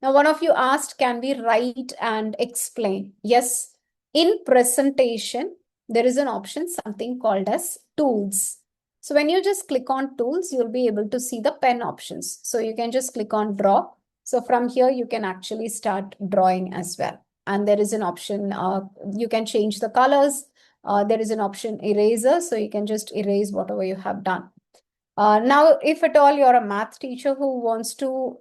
Now, one of you asked, can we write and explain? Yes, in presentation, there is an option, something called as tools. So when you just click on tools, you'll be able to see the pen options. So you can just click on draw. So from here, you can actually start drawing as well. And there is an option, you can change the colors. There is an option eraser, so you can just erase whatever you have done. Now, if at all you're a math teacher who wants to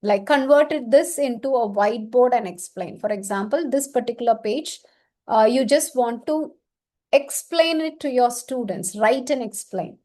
like converted this into a whiteboard and explain. For example, this particular page, you just want to explain it to your students, write and explain.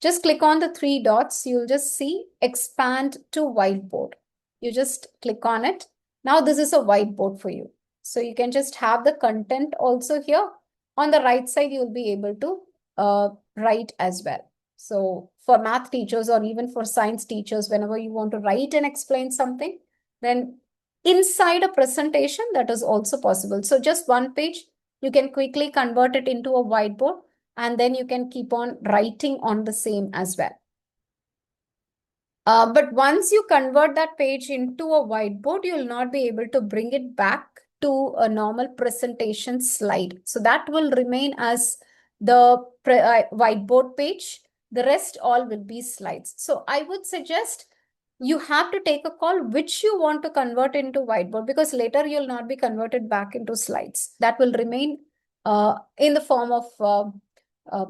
Just click on the three dots, you'll just see expand to whiteboard. You just click on it. Now this is a whiteboard for you. So you can just have the content also here. On the right side, you'll be able to write as well. So for math teachers or even for science teachers, whenever you want to write and explain something, then inside a presentation, that is also possible. So just one page, You can quickly convert it into a whiteboard, and then you can keep on writing on the same as well. But once you convert that page into a whiteboard, you'll not be able to bring it back to a normal presentation slide. So that will remain as the whiteboard page. The rest all will be slides. So I would suggest you have to take a call which you want to convert into whiteboard, because later you'll not be converted back into slides. That will remain in the form of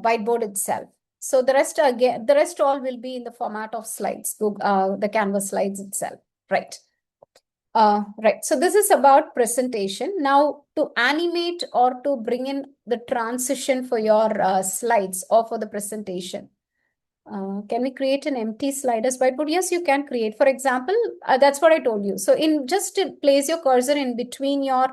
whiteboard itself. So the rest all will be in the format of slides, the Canva slides itself, right? Right. So this is about presentation. Now, to animate or to bring in the transition for your slides or for the presentation, can we create an empty slide as whiteboard? Yes, you can create. For example, that's what I told you. So in just to place your cursor in between your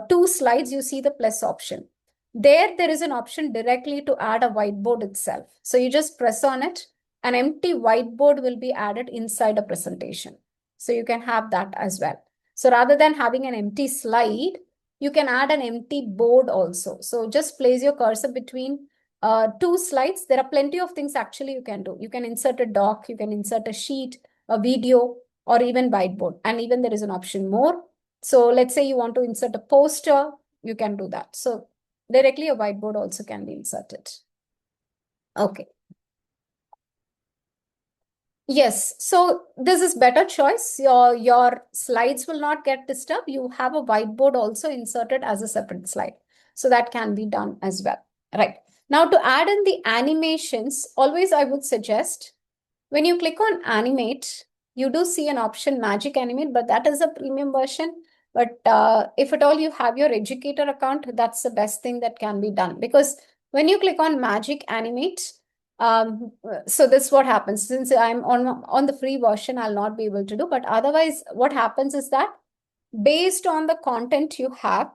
two slides, you see the plus option. There is an option directly to add a whiteboard itself. So you just press on it. An empty whiteboard will be added inside a presentation. So you can have that as well. So rather than having an empty slide, you can add an empty board also. So just place your cursor between two slides. There are plenty of things actually you can do. You can insert a doc, you can insert a sheet, a video, or even whiteboard. And even there is an option more. So let's say you want to insert a poster, you can do that. So directly a whiteboard also can be inserted. Okay. Yes, so this is better choice. Your slides will not get disturbed. You have a whiteboard also inserted as a separate slide. So that can be done as well. Right. Now to add in the animations, always I would suggest when you click on animate, you do see an option magic animate, but that is a premium version. But if at all you have your educator account, that's the best thing that can be done, because when you click on magic animate, so this is what happens. Since I'm on the free version, I'll not be able to do, but otherwise what happens is that based on the content you have,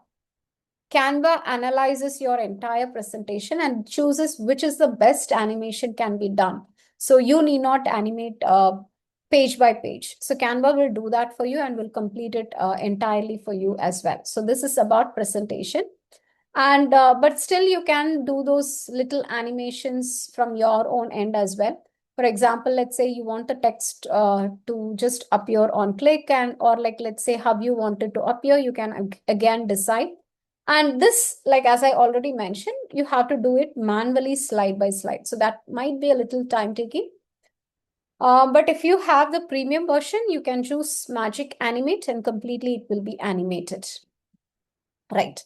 Canva analyzes your entire presentation and chooses which is the best animation can be done. So you need not animate page by page. So Canva will do that for you and will complete it entirely for you as well. So this is about presentation. And but still you can do those little animations from your own end as well. For example, let's say you want the text to just appear on click, and or like let's say how you want it to appear, you can again decide. And this, like as I already mentioned, you have to do it manually slide by slide. So that might be a little time taking. But if you have the premium version, you can choose Magic Animate and completely it will be animated. Right.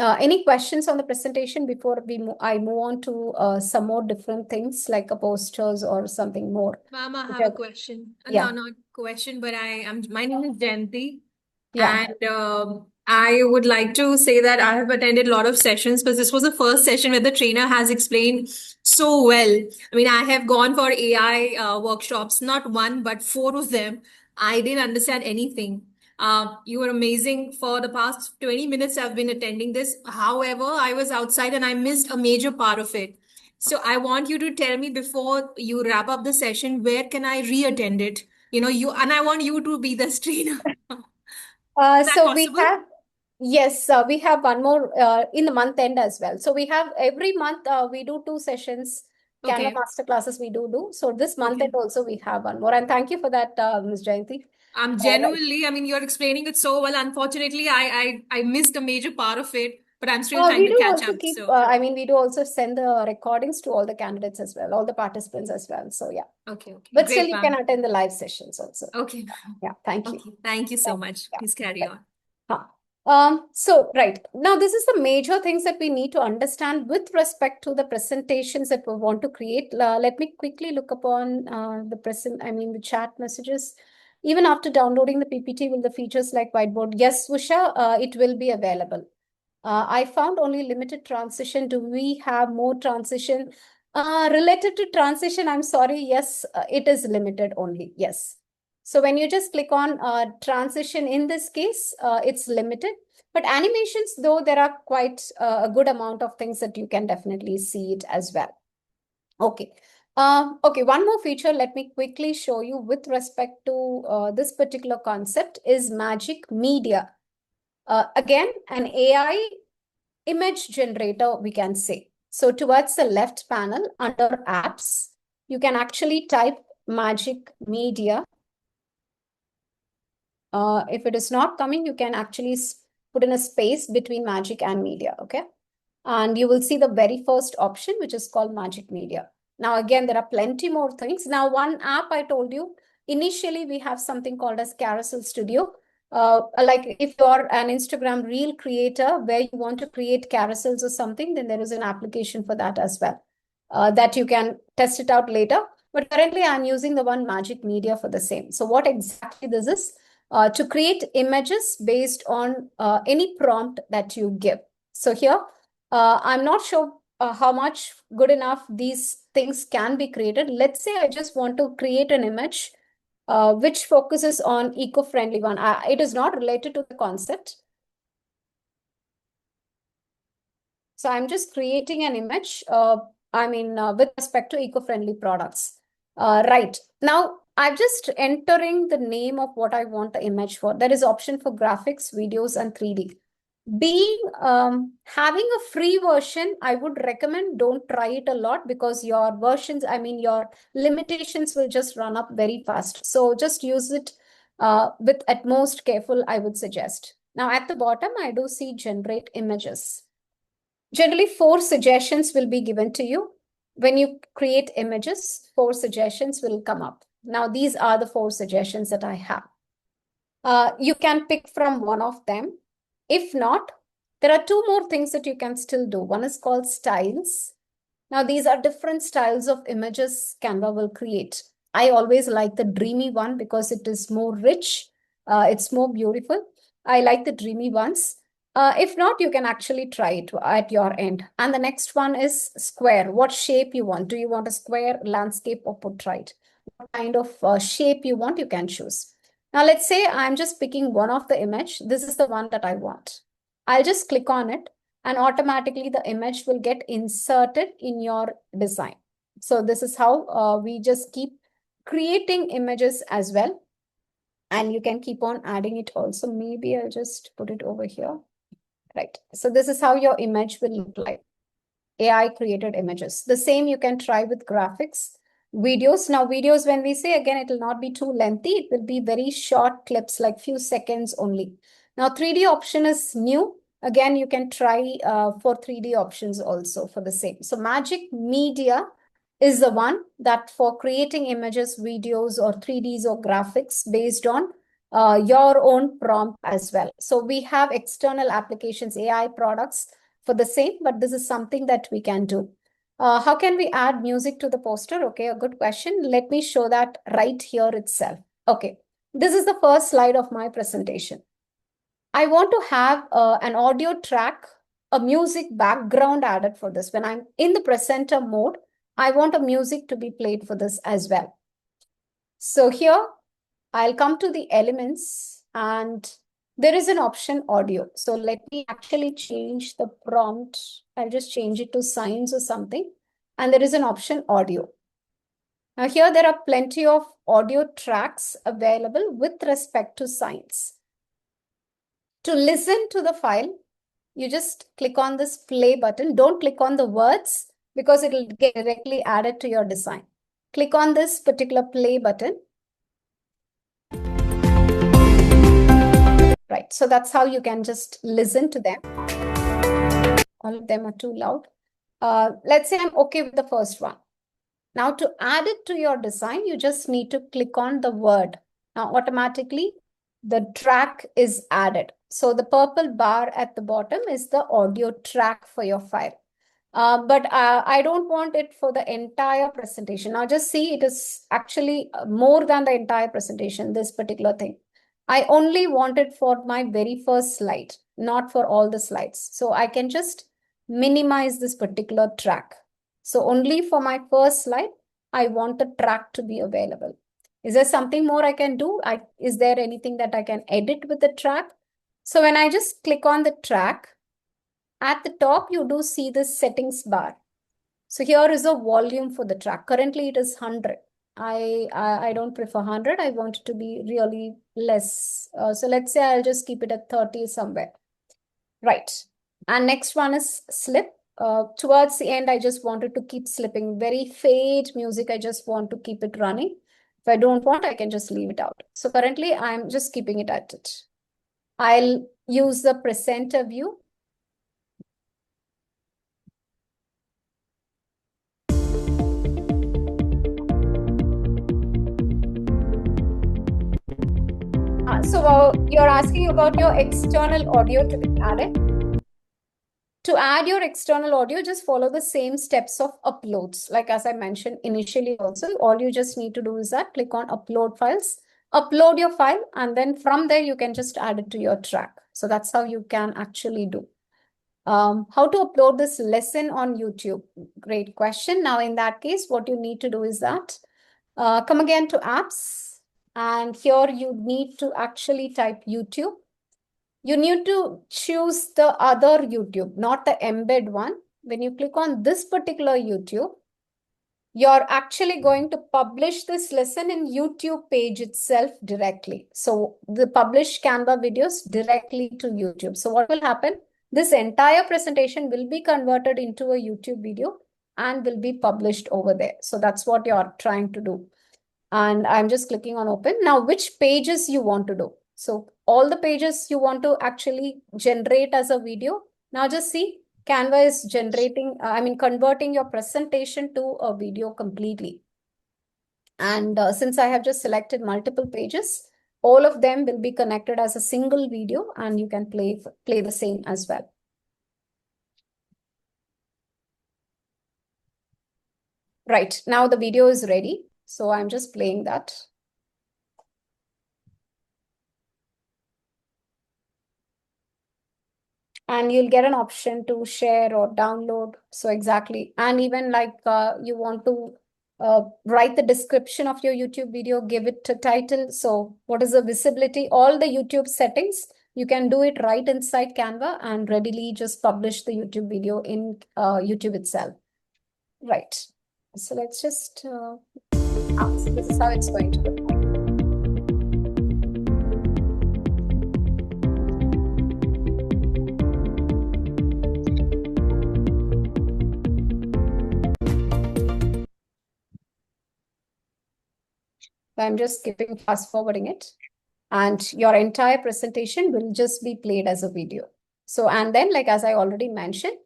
Any questions on the presentation before I move on to some more different things like a posters or something more? Ma'am, I have a question. Yeah. No, not question, but my name is Jayanti. Yeah. And I would like to say that I have attended a lot of sessions, but this was the first session where the trainer has explained so well. I mean, I have gone for AI workshops, not one, but four of them. I didn't understand anything. You were amazing. For the past 20 minutes, I've been attending this. However, I was outside and I missed a major part of it. So I want you to tell me before you wrap up the session, where can I re-attend it? And I want you to be the trainer. Is that So we possible? have, yes, we have one more in the month end as well. So we have every month we do 2 sessions. Canva Okay. Masterclasses we do. So this month Okay. end also we have one more. And thank you for that, Ms. Jayanti. I'm Right. genuinely, I mean, you're explaining it so well. Unfortunately, I missed a major part of it, but I'm still trying We to do catch also up. keep, So, I mean, we do also send the recordings to all the candidates as well, all the participants as well. So yeah, okay. but still Great, you can ma'am. attend the live sessions also. Okay. Yeah, thank you. Okay. Thank you so much. Yeah. Please carry on. So right now, this is the major things that we need to understand with respect to the presentations that we want to create. Let me quickly look upon the chat messages. Even after downloading the PPT, will the features like whiteboard? Yes, Usha, it will be available. I found only limited transition. Do we have more transition? Related to transition, I'm sorry. Yes, it is limited only. Yes. So when you just click on transition in this case, it's limited. But animations, though, there are quite a good amount of things that you can definitely see it as well. Okay. Okay, one more feature let me quickly show you with respect to this particular concept is Magic Media. Again, an AI image generator, we can say. So towards the left panel under apps, you can actually type Magic Media. If it is not coming, you can actually put in a space between Magic and Media, okay? And you will see the very first option, which is called Magic Media. Now, again, there are plenty more things. Now, one app I told you, initially we have something called as Carousel Studio. Like if you're an Instagram reel creator where you want to create carousels or something, then there is an application for that as well, that you can test it out later. But currently I'm using the one Magic Media for the same. So what exactly this is, to create images based on any prompt that you give. So here, I'm not sure how much good enough these things can be created. Let's say I just want to create an image which focuses on eco-friendly one. It is not related to the concept. So I'm just creating an image, with respect to eco-friendly products. Right. Now, I'm just entering the name of what I want the image for. There is option for graphics, videos, and 3D. Having a free version, I would recommend don't try it a lot because your versions, your limitations will just run up very fast. So just use it with at most careful, I would suggest. Now at the bottom, I do see generate images. Generally, 4 suggestions will be given to you. When you create images, 4 suggestions will come up. Now, these are the 4 suggestions that I have. You can pick from one of them. If not, there are 2 more things that you can still do. One is called styles. Now, these are different styles of images Canva will create. I always like the dreamy one because it is more rich. It's more beautiful. I like the dreamy ones. If not, you can actually try it at your end. And the next one is square. What shape you want? Do you want a square, landscape, or portrait? What kind of shape you want, you can choose. Now, let's say I'm just picking one of the image. This is the one that I want. I'll just click on it and automatically the image will get inserted in your design. So this is how we just keep creating images as well. And you can keep on adding it also. Maybe I'll just put it over here. Right. So this is how your image will look like. AI created images. The same you can try with graphics. Videos. Now videos, when we say, again, it will not be too lengthy. It will be very short clips, like few seconds only. Now 3D option is new. Again, you can try for 3D options also for the same. So Magic Media is the one that for creating images, videos, or 3Ds or graphics based on your own prompt as well. So we have external applications, AI products for the same, but this is something that we can do. How can we add music to the poster? Okay, a good question. Let me show that right here itself. Okay, this is the first slide of my presentation. I want to have an audio track, a music background added for this. When I'm in the presenter mode, I want a music to be played for this as well. So here, I'll come to the elements and there is an option audio. So let me actually change the prompt. I'll just change it to science or something. And there is an option audio. Now here there are plenty of audio tracks available with respect to science. To listen to the file, you just click on this play button. Don't click on the words because it will get directly added to your design. Click on this particular play button. Right, so that's how you can just listen to them. All of them are too loud. Let's say I'm okay with the first one. Now to add it to your design, you just need to click on the word. Now automatically the track is added. So the purple bar at the bottom is the audio track for your file. But I don't want it for the entire presentation. Now just see, it is actually more than the entire presentation, this particular thing. I only want it for my very first slide, not for all the slides. So I can just minimize this particular track. So only for my first slide, I want the track to be available. Is there something more I can do? Is there anything that I can edit with the track? So when I just click on the track, at the top, you do see this settings bar. So here is a volume for the track. Currently, it is 100. I don't prefer 100. I want it to be really less. So let's say I'll just keep it at 30 somewhere. Right. And next one is slip. Towards the end, I just wanted to keep slipping. Very fade music, I just want to keep it running. If I don't want, I can just leave it out. So currently, I'm just keeping it at it. I'll use the presenter view. So you're asking about your external audio to be added. To add your external audio, just follow the same steps of uploads. Like as I mentioned initially also, all you just need to do is that click on upload files, upload your file, and then from there you can just add it to your track. So that's how you can actually do. How to upload this lesson on YouTube? Great question. Now in that case, what you need to do is that come again to apps, and here you need to actually type YouTube. You need to choose the other YouTube, not the embed one. When you click on this particular YouTube, you're actually going to publish this lesson in YouTube page itself directly. So the publish Canva videos directly to YouTube. So what will happen? This entire presentation will be converted into a YouTube video and will be published over there. So that's what you're trying to do. And I'm just clicking on open. Now, which pages you want to do? So all the pages you want to actually generate as a video. Now just see, Canva is generating, converting your presentation to a video completely. And since I have just selected multiple pages, all of them will be connected as a single video, and you can play the same as well. Right, now the video is ready. So I'm just playing that. And you'll get an option to share or download. So exactly. And even like you want to write the description of your YouTube video, give it a title. So what is the visibility? All the YouTube settings, you can do it right inside Canva and readily just publish the YouTube video in YouTube itself. Right. So let's just, so this is how it's going to look like. I'm just skipping, fast forwarding it, and your entire presentation will just be played as a video. So, and then like, as I already mentioned,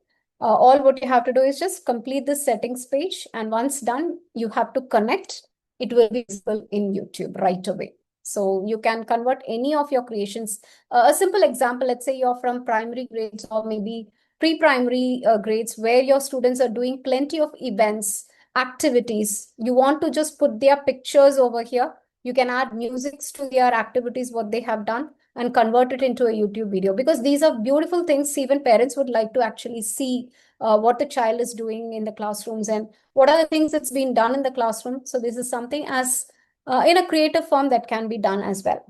all what you have to do is just complete the settings page. And once done, you have to connect. It will be visible in YouTube right away. So you can convert any of your creations. A simple example, let's say you're from primary grades or maybe pre-primary grades where your students are doing plenty of events, activities. You want to just put their pictures over here. You can add musics to their activities, what they have done, and convert it into a YouTube video, because these are beautiful things. Even parents would like to actually see what the child is doing in the classrooms and what are the things that's been done in the classroom. So this is something as in a creative form that can be done as well.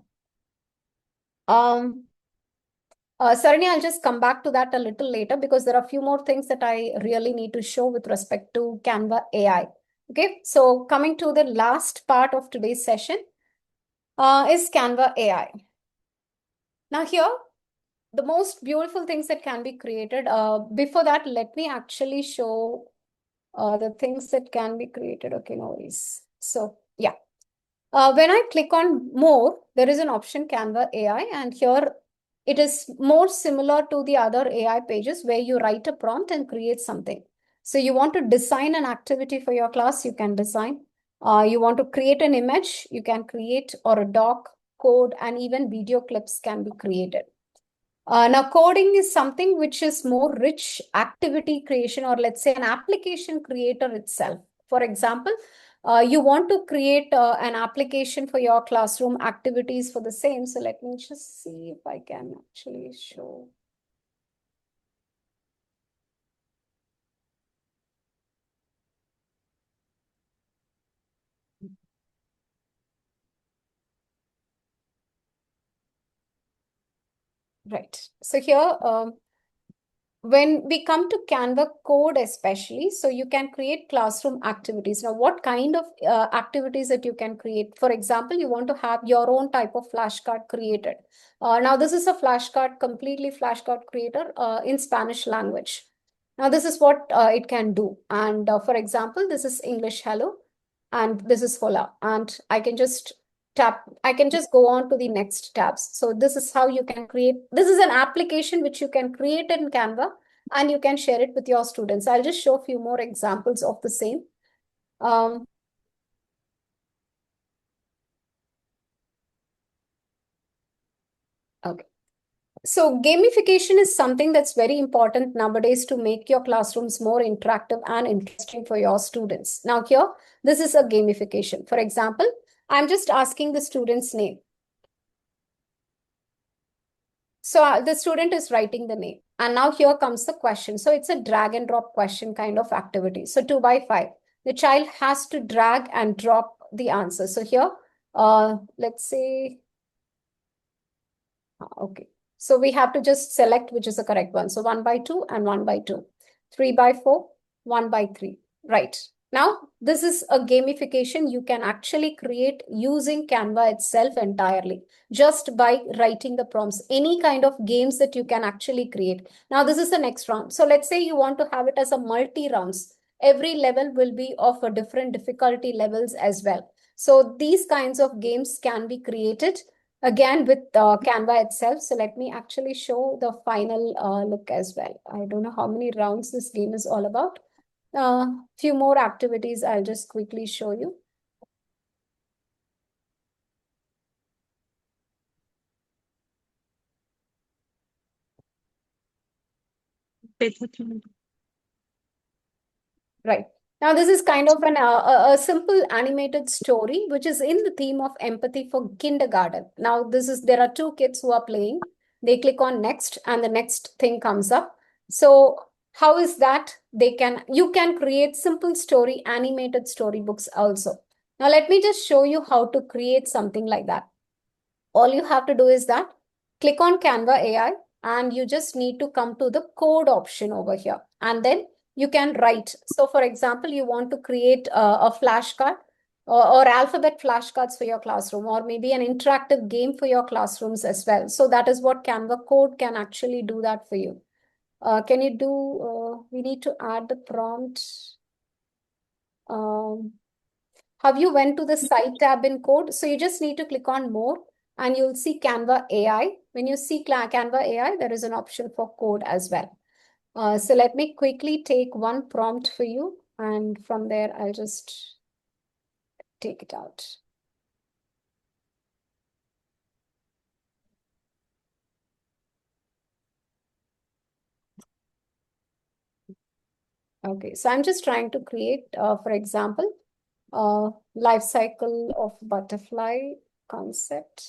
Sarani, I'll just come back to that a little later because there are a few more things that I really need to show with respect to Canva AI. Okay, so coming to the last part of today's session is Canva AI. Now here, the most beautiful things that can be created. Before that, let me actually show the things that can be created. Okay, no worries. So yeah. When I click on more, there is an option Canva AI, and here it is more similar to the other AI pages where you write a prompt and create something. So you want to design an activity for your class, you can design. You want to create an image, you can create, or a doc, code, and even video clips can be created. Now, coding is something which is more rich activity creation, or let's say an application creator itself. For example, you want to create an application for your classroom activities for the same. So let me just see if I can actually show. Right. So here, when we come to Canva code especially, so you can create classroom activities. Now, what kind of activities that you can create? For example, you want to have your own type of flashcard created. Now, this is a flashcard, completely flashcard creator in Spanish language. Now, this is what it can do. And for example, this is English hello, and this is hola. And I can just go on to the next tabs. So this is how you can create. This is an application which you can create in Canva and you can share it with your students. I'll just show a few more examples of the same. Okay. So gamification is something that's very important nowadays to make your classrooms more interactive and interesting for your students. Now here, this is a gamification. For example, I'm just asking the student's name. So the student is writing the name. And now here comes the question. So it's a drag and drop question kind of activity. So 2 by 5. The child has to drag and drop the answer. So here, let's say, okay. So we have to just select which is the correct one. So 1 by 2 and 1 by 2. 3 by 4, 1 by 3. Right. Now, this is a gamification you can actually create using Canva itself entirely, just by writing the prompts. Any kind of games that you can actually create. Now, this is the next round. So let's say you want to have it as a multi-rounds. Every level will be of a different difficulty levels as well. So these kinds of games can be created again with Canva itself. So let me actually show the final look as well. I don't know how many rounds this game is all about. Few more activities I'll just quickly show you. Right. Now, this is kind of a simple animated story, which is in the theme of empathy for kindergarten. Now, there are two kids who are playing. They click on next and the next thing comes up. So how is that? You can create simple story, animated storybooks also. Now, let me just show you how to create something like that. All you have to do is that click on Canva AI and you just need to come to the code option over here. And then you can write. So for example, you want to create a flashcard or alphabet flashcards for your classroom, or maybe an interactive game for your classrooms as well. So that is what Canva code can actually do that for you. Can you do, we need to add the prompt. Have you went to the site tab in code? So you just need to click on more and you'll see Canva AI. When you see Canva AI, there is an option for code as well. So let me quickly take one prompt for you. And from there, I'll just take it out. Okay, so I'm just trying to create, for example, life cycle of butterfly concept.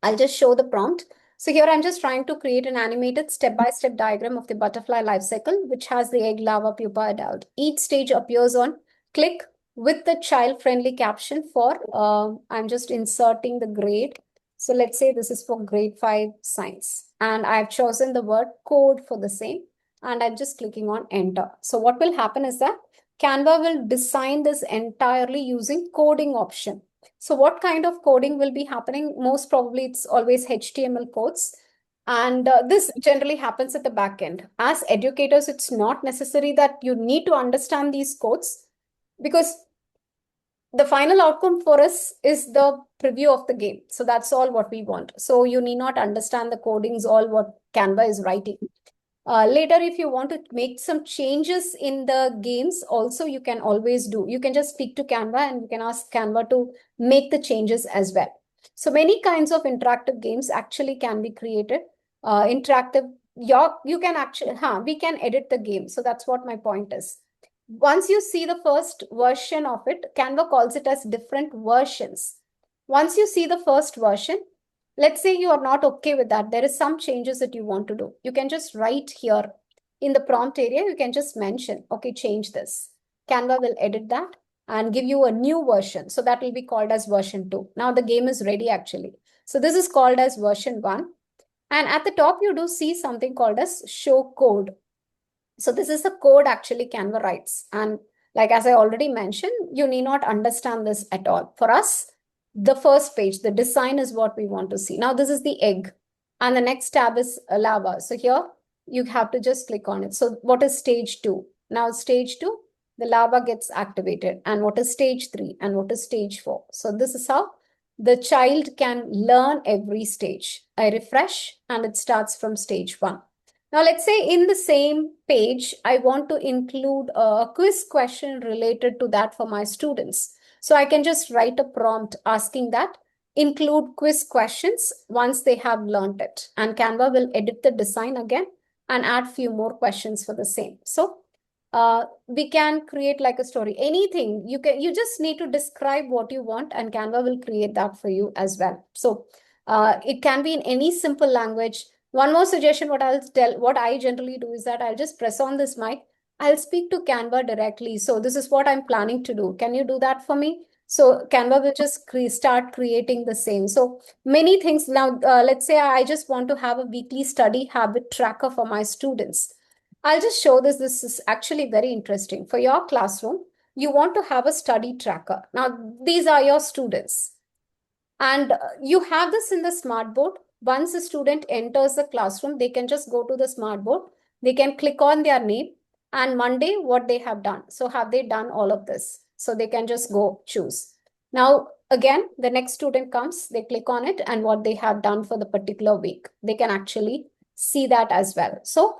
I'll just show the prompt. So here I'm just trying to create an animated step-by-step diagram of the butterfly life cycle, which has the egg, larva, pupa, adult. Each stage appears on click with the child-friendly caption for, I'm just inserting the grade. So let's say this is for grade 5 science. And I've chosen the word code for the same. And I'm just clicking on enter. So what will happen is that Canva will design this entirely using coding option. So what kind of coding will be happening? Most probably it's always HTML codes. And this generally happens at the back end. As educators, it's not necessary that you need to understand these codes, because the final outcome for us is the preview of the game. So that's all what we want. So you need not understand the codings, all what Canva is writing. Later, if you want to make some changes in the games, also you can always do. You can just speak to Canva and you can ask Canva to make the changes as well. So many kinds of interactive games actually can be created. Interactive, you can actually, we can edit the game. So that's what my point is. Once you see the first version of it, Canva calls it as different versions. Once you see the first version, let's say you are not okay with that. There is some changes that you want to do. You can just write here in the prompt area. You can just mention, okay, change this. Canva will edit that and give you a new version. So that will be called as version 2. Now the game is ready actually. So this is called as version 1. And at the top, you do see something called as show code. So this is the code actually Canva writes. And like as I already mentioned, you need not understand this at all. For us, the first page, the design is what we want to see. Now this is the egg. And the next tab is lava. So here you have to just click on it. So what is stage 2? Now stage 2, the lava gets activated. And what is stage 3? And what is stage 4? So this is how the child can learn every stage. I refresh and it starts from stage 1. Now, let's say in the same page, I want to include a quiz question related to that for my students. So I can just write a prompt asking that, include quiz questions once they have learned it. And Canva will edit the design again and add few more questions for the same. So we can create like a story, anything you just need to describe what you want and Canva will create that for you as well. So it can be in any simple language. One more suggestion, what I generally do is that I'll just press on this mic. I'll speak to Canva directly. So this is what I'm planning to do. Can you do that for me? So Canva will just start creating the same. So many things now, let's say I just want to have a weekly study habit tracker for my students. I'll just show this. This is actually very interesting. For your classroom, you want to have a study tracker. Now, these are your students. And you have this in the smart board. Once a student enters the classroom, they can just go to the smart board. They can click on their name and Monday what they have done. So have they done all of this? So they can just go choose. Now, again, the next student comes, they click on it and what they have done for the particular week. They can actually see that as well. So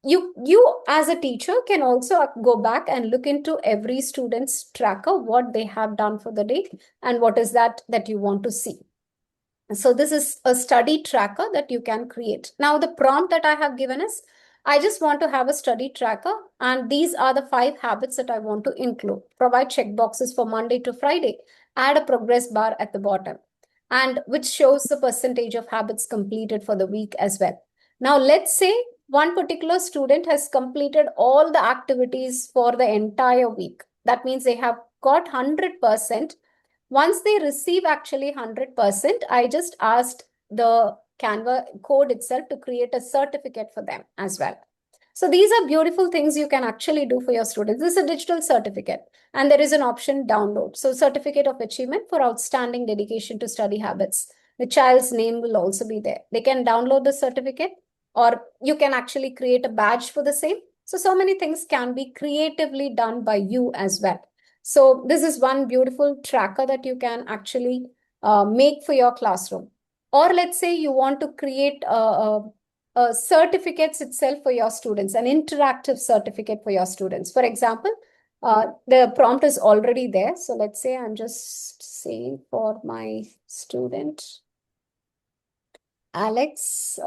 you as a teacher can also go back and look into every student's tracker, what they have done for the day and what is that you want to see. So this is a study tracker that you can create. Now the prompt that I have given is, I just want to have a study tracker and these are the 5 habits that I want to include. Provide checkboxes for Monday to Friday. Add a progress bar at the bottom and which shows the percentage of habits completed for the week as well. Now let's say one particular student has completed all the activities for the entire week. That means they have got 100%. Once they receive actually 100%, I just asked the Canva code itself to create a certificate for them as well. So these are beautiful things you can actually do for your students. This is a digital certificate and there is an option download. So certificate of achievement for outstanding dedication to study habits. The child's name will also be there. They can download the certificate or you can actually create a badge for the same. So many things can be creatively done by you as well. So this is one beautiful tracker that you can actually make for your classroom. Or let's say you want to create certificates itself for your students, an interactive certificate for your students. For example, the prompt is already there. So let's say I'm just saying for my student, Alex,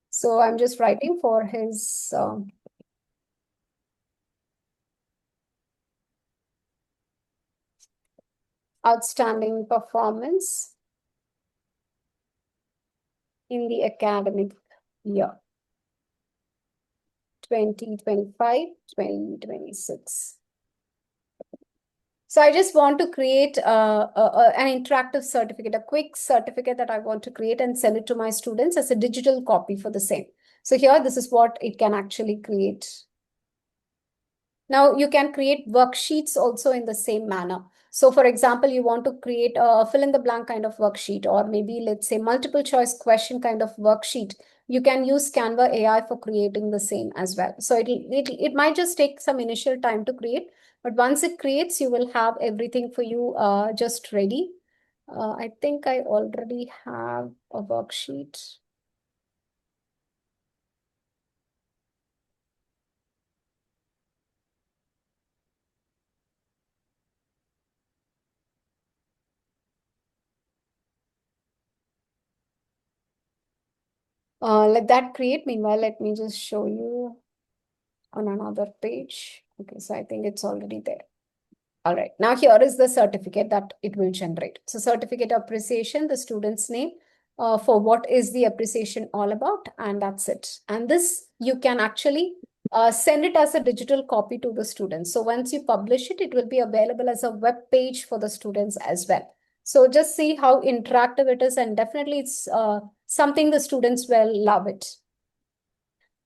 so I'm just writing for his outstanding performance in the academic year 2025-2026. So I just want to create an interactive certificate, a quick certificate that I want to create and send it to my students as a digital copy for the same. So here, this is what it can actually create. Now you can create worksheets also in the same manner. So for example, you want to create a fill in the blank kind of worksheet, or maybe let's say multiple choice question kind of worksheet. You can use Canva AI for creating the same as well. So it might just take some initial time to create, but once it creates, you will have everything for you just ready. I think I already have a worksheet. Let that create. Meanwhile, let me just show you on another page. Okay, so I think it's already there. All right, now here is the certificate that it will generate. So certificate appreciation, the student's name for what is the appreciation all about, and that's it. And this you can actually send it as a digital copy to the students. So once you publish it, it will be available as a web page for the students as well. So just see how interactive it is, and definitely it's something the students will love it.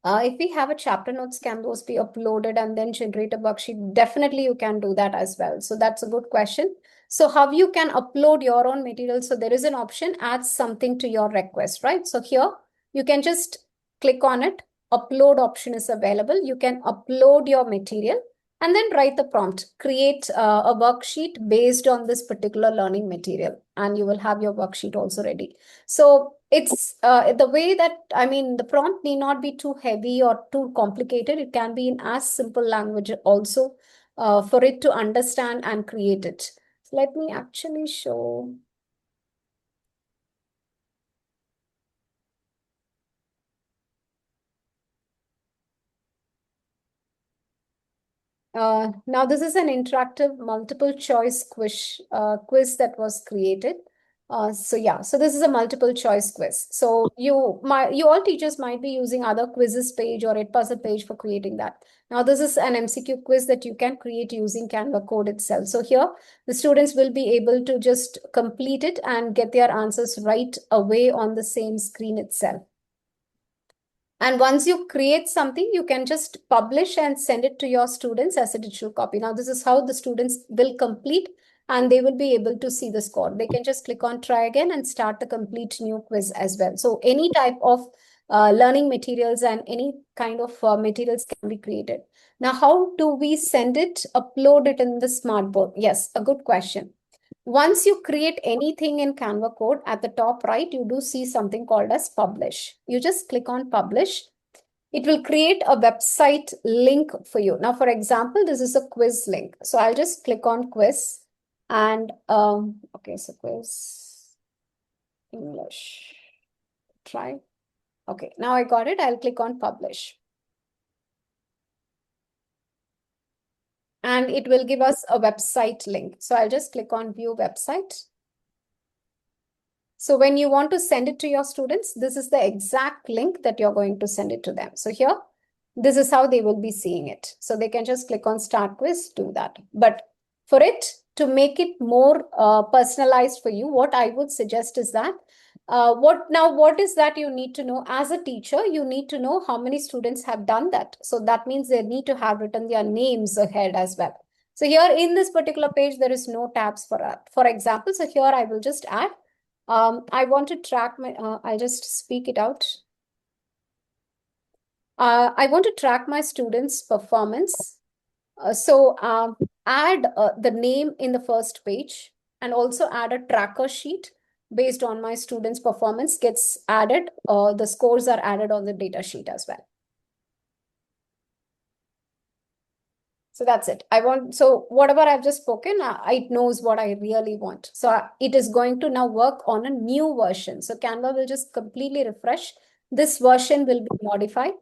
If we have a chapter notes, can those be uploaded and then generate a worksheet? Definitely you can do that as well. So that's a good question. So how you can upload your own material? So there is an option, add something to your request, right? So here you can just click on it. Upload option is available. You can upload your material and then write the prompt. Create a worksheet based on this particular learning material, and you will have your worksheet also ready. So it's the way that, I mean, the prompt need not be too heavy or too complicated. It can be in as simple language also for it to understand and create it. So let me actually show. Now this is an interactive multiple choice quiz that was created. So yeah, so this is a multiple choice quiz. So you all teachers might be using other quizzes page or a puzzle page for creating that. Now this is an MCQ quiz that you can create using Canva code itself. So here the students will be able to just complete it and get their answers right away on the same screen itself. And once you create something, you can just publish and send it to your students as a digital copy. Now, this is how the students will complete, and they will be able to see the score. They can just click on try again and start the complete new quiz as well. So any type of learning materials and any kind of materials can be created. Now, how do we send it, upload it in the smartboard? Yes, a good question. Once you create anything in Canva code, at the top right, you do see something called as publish. You just click on publish. It will create a website link for you. Now, for example, this is a quiz link. So I'll just click on quiz and, okay, so quiz, English, try. Okay, now I got it. I'll click on publish. And it will give us a website link. So I'll just click on view website. So when you want to send it to your students, this is the exact link that you're going to send it to them. So here, this is how they will be seeing it. So they can just click on start quiz, do that. But for it to make it more personalized for you, what I would suggest is that what is that you need to know as a teacher? You need to know how many students have done that. So that means they need to have written their names ahead as well. So here in this particular page, there is no tabs for example. So here I will just add, I want to track my, I'll just speak it out. I want to track my students' performance. So add the name in the first page and also add a tracker sheet based on my students' performance gets added. The scores are added on the data sheet as well. So that's it. So whatever I've just spoken, it knows what I really want. So it is going to now work on a new version. So Canva will just completely refresh. This version will be modified,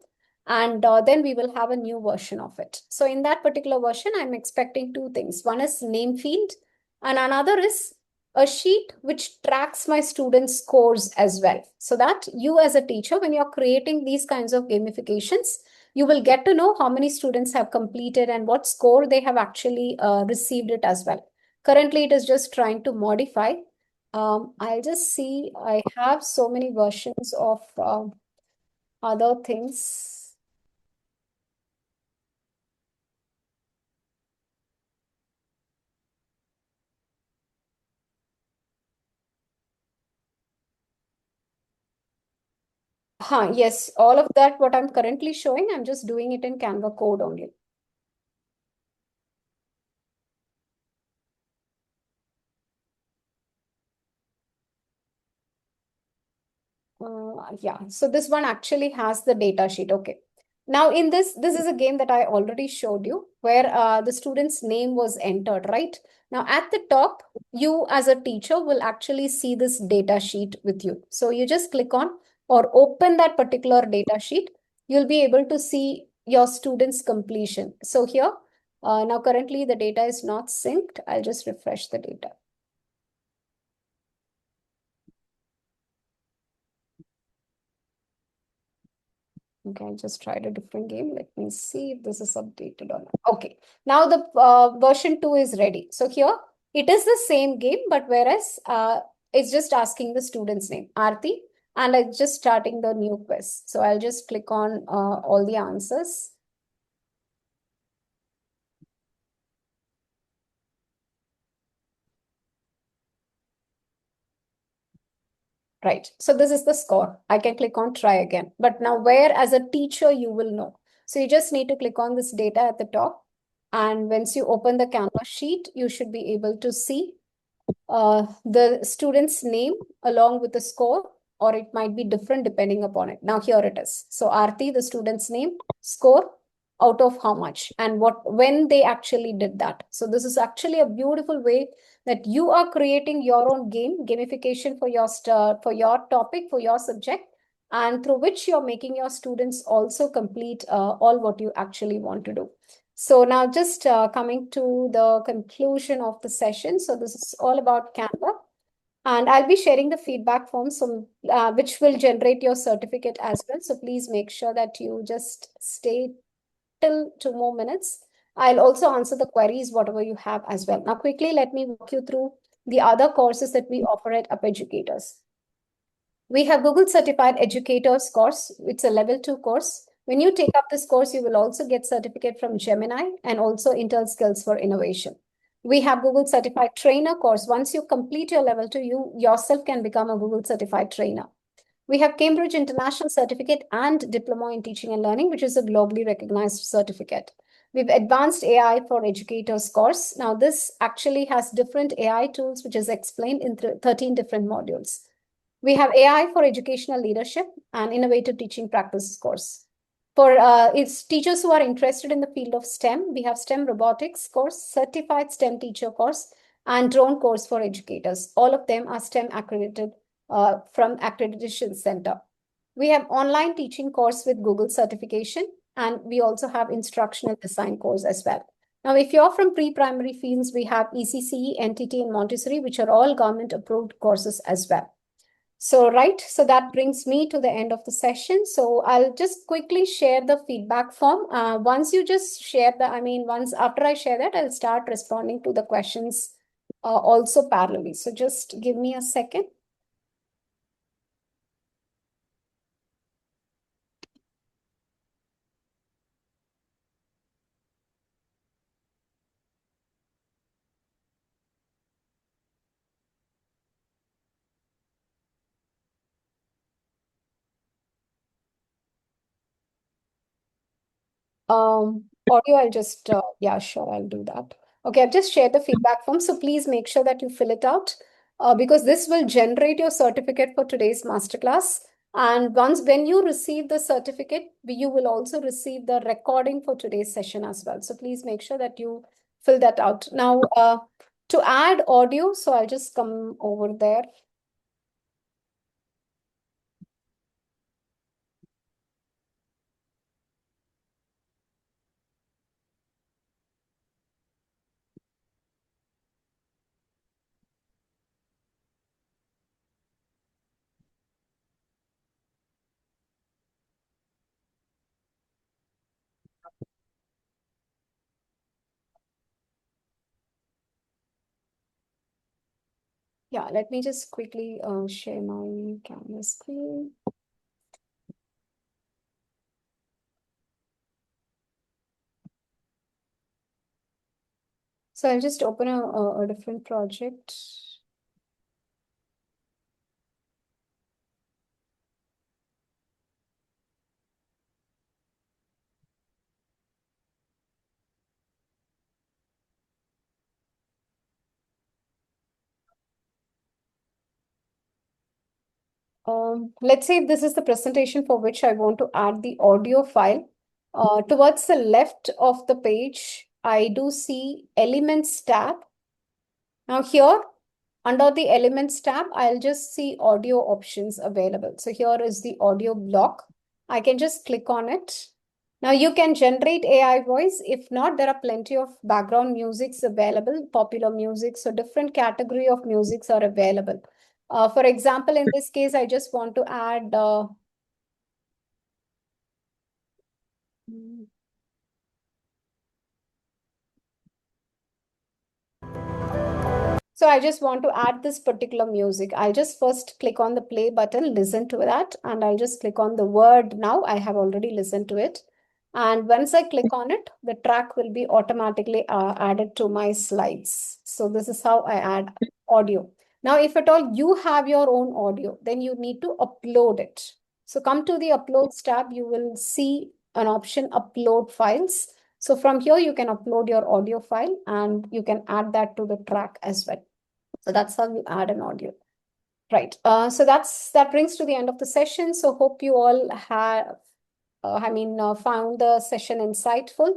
and then we will have a new version of it. So in that particular version, I'm expecting two things. One is name field, and another is a sheet which tracks my students' scores as well. So that you as a teacher, when you're creating these kinds of gamifications, you will get to know how many students have completed and what score they have actually received it as well. Currently, it is just trying to modify. I'll just see, I have so many versions of other things. Yes, all of that, what I'm currently showing, I'm just doing it in Canva code only. Yeah, so this one actually has the data sheet. Okay. Now in this is a game that I already showed you where the student's name was entered, right? Now at the top, you as a teacher will actually see this data sheet with you. So you just click on or open that particular data sheet. You'll be able to see your student's completion. So here, now currently the data is not synced. I'll just refresh the data. Okay, I just tried a different game. Let me see if this is updated or not. Okay, now the version 2 is ready. So here it is the same game, but whereas it's just asking the student's name, Aarti, and it's just starting the new quiz. So I'll just click on all the answers. Right. So this is the score. I can click on try again. But now where as a teacher you will know. So you just need to click on this data at the top. And once you open the Canva sheet, you should be able to see the student's name along with the score, or it might be different depending upon it. Now here it is. So Aarti, the student's name, score, out of how much, and when they actually did that. So this is actually a beautiful way that you are creating your own gamification for your topic, for your subject, and through which you're making your students also complete all what you actually want to do. So now just coming to the conclusion of the session. So this is all about Canva. And I'll be sharing the feedback form, which will generate your certificate as well. So please make sure that you just stay till 2 more minutes. I'll also answer the queries, whatever you have as well. Now, quickly, let me walk you through the other courses that we offer at Up Educators. We have Google Certified Educators course. It's a level 2 course. When you take up this course, you will also get certificate from Gemini and also Intel Skills for Innovation. We have Google Certified Trainer course. Once you complete your level 2, you yourself can become a Google Certified Trainer. We have Cambridge International Certificate and Diploma in Teaching and Learning, which is a globally recognized certificate. We've Advanced AI for Educators course. Now, this actually has different AI tools, which is explained in 13 different modules. We have AI for Educational Leadership and Innovative Teaching Practices course. For its teachers who are interested in the field of STEM, we have STEM Robotics course, Certified STEM Teacher course, and Drone course for educators. All of them are STEM accredited from Accreditation Center. We have online teaching course with Google certification, and we also have instructional design course as well. Now, if you're from pre-primary fields, we have ECCE, NTT, and Montessori, which are all government-approved courses as well. So, right, so that brings me to the end of the session. So I'll just quickly share the feedback form. Once you just share once after I share that, I'll start responding to the questions also parallelly. So just give me a second. Audio, I'll just, yeah, sure, I'll do that. Okay, I've just shared the feedback form. So please make sure that you fill it out because this will generate your certificate for today's masterclass. And when you receive the certificate, you will also receive the recording for today's session as well. So please make sure that you fill that out. Now, to add audio, so I'll just come over there. Yeah, let me just quickly share my camera screen. So I'll just open a different project. Let's say this is the presentation for which I want to add the audio file. Towards the left of the page, I do see Elements tab. Now here, under the Elements tab, I'll just see audio options available. So here is the audio block. I can just click on it. Now you can generate AI voice. If not, there are plenty of background musics available, popular music. So different category of musics are available. For example, in this case, I just want to add So I just want to add this particular music. I'll just first click on the play button, listen to that, and I'll just click on the word now. I have already listened to it. And once I click on it, the track will be automatically added to my slides. So this is how I add audio. Now, if at all you have your own audio, then you need to upload it. So come to the uploads tab, you will see an option upload files. So from here, you can upload your audio file and you can add that to the track as well. So that's how you add an audio. Right. So that brings to the end of the session. So hope you all have, found the session insightful.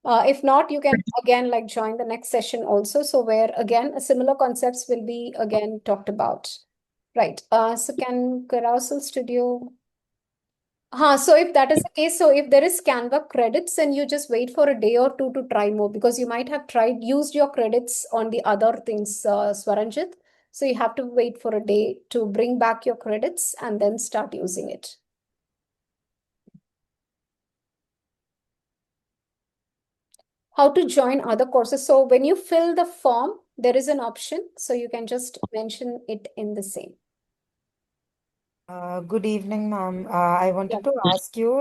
If not, you can again join the next session also. So where again similar concepts will be again talked about. Right. So can Carousel Studio? So if that is the case, so if there is Canva credits, then you just wait for a day or two to try more because you might have used your credits on the other things, Swaranjit. So you have to wait for a day to bring back your credits and then start using it. How to join other courses. So when you fill the form, there is an option. So you can just mention it in the same. Good evening, ma'am. I Yeah. wanted to ask you,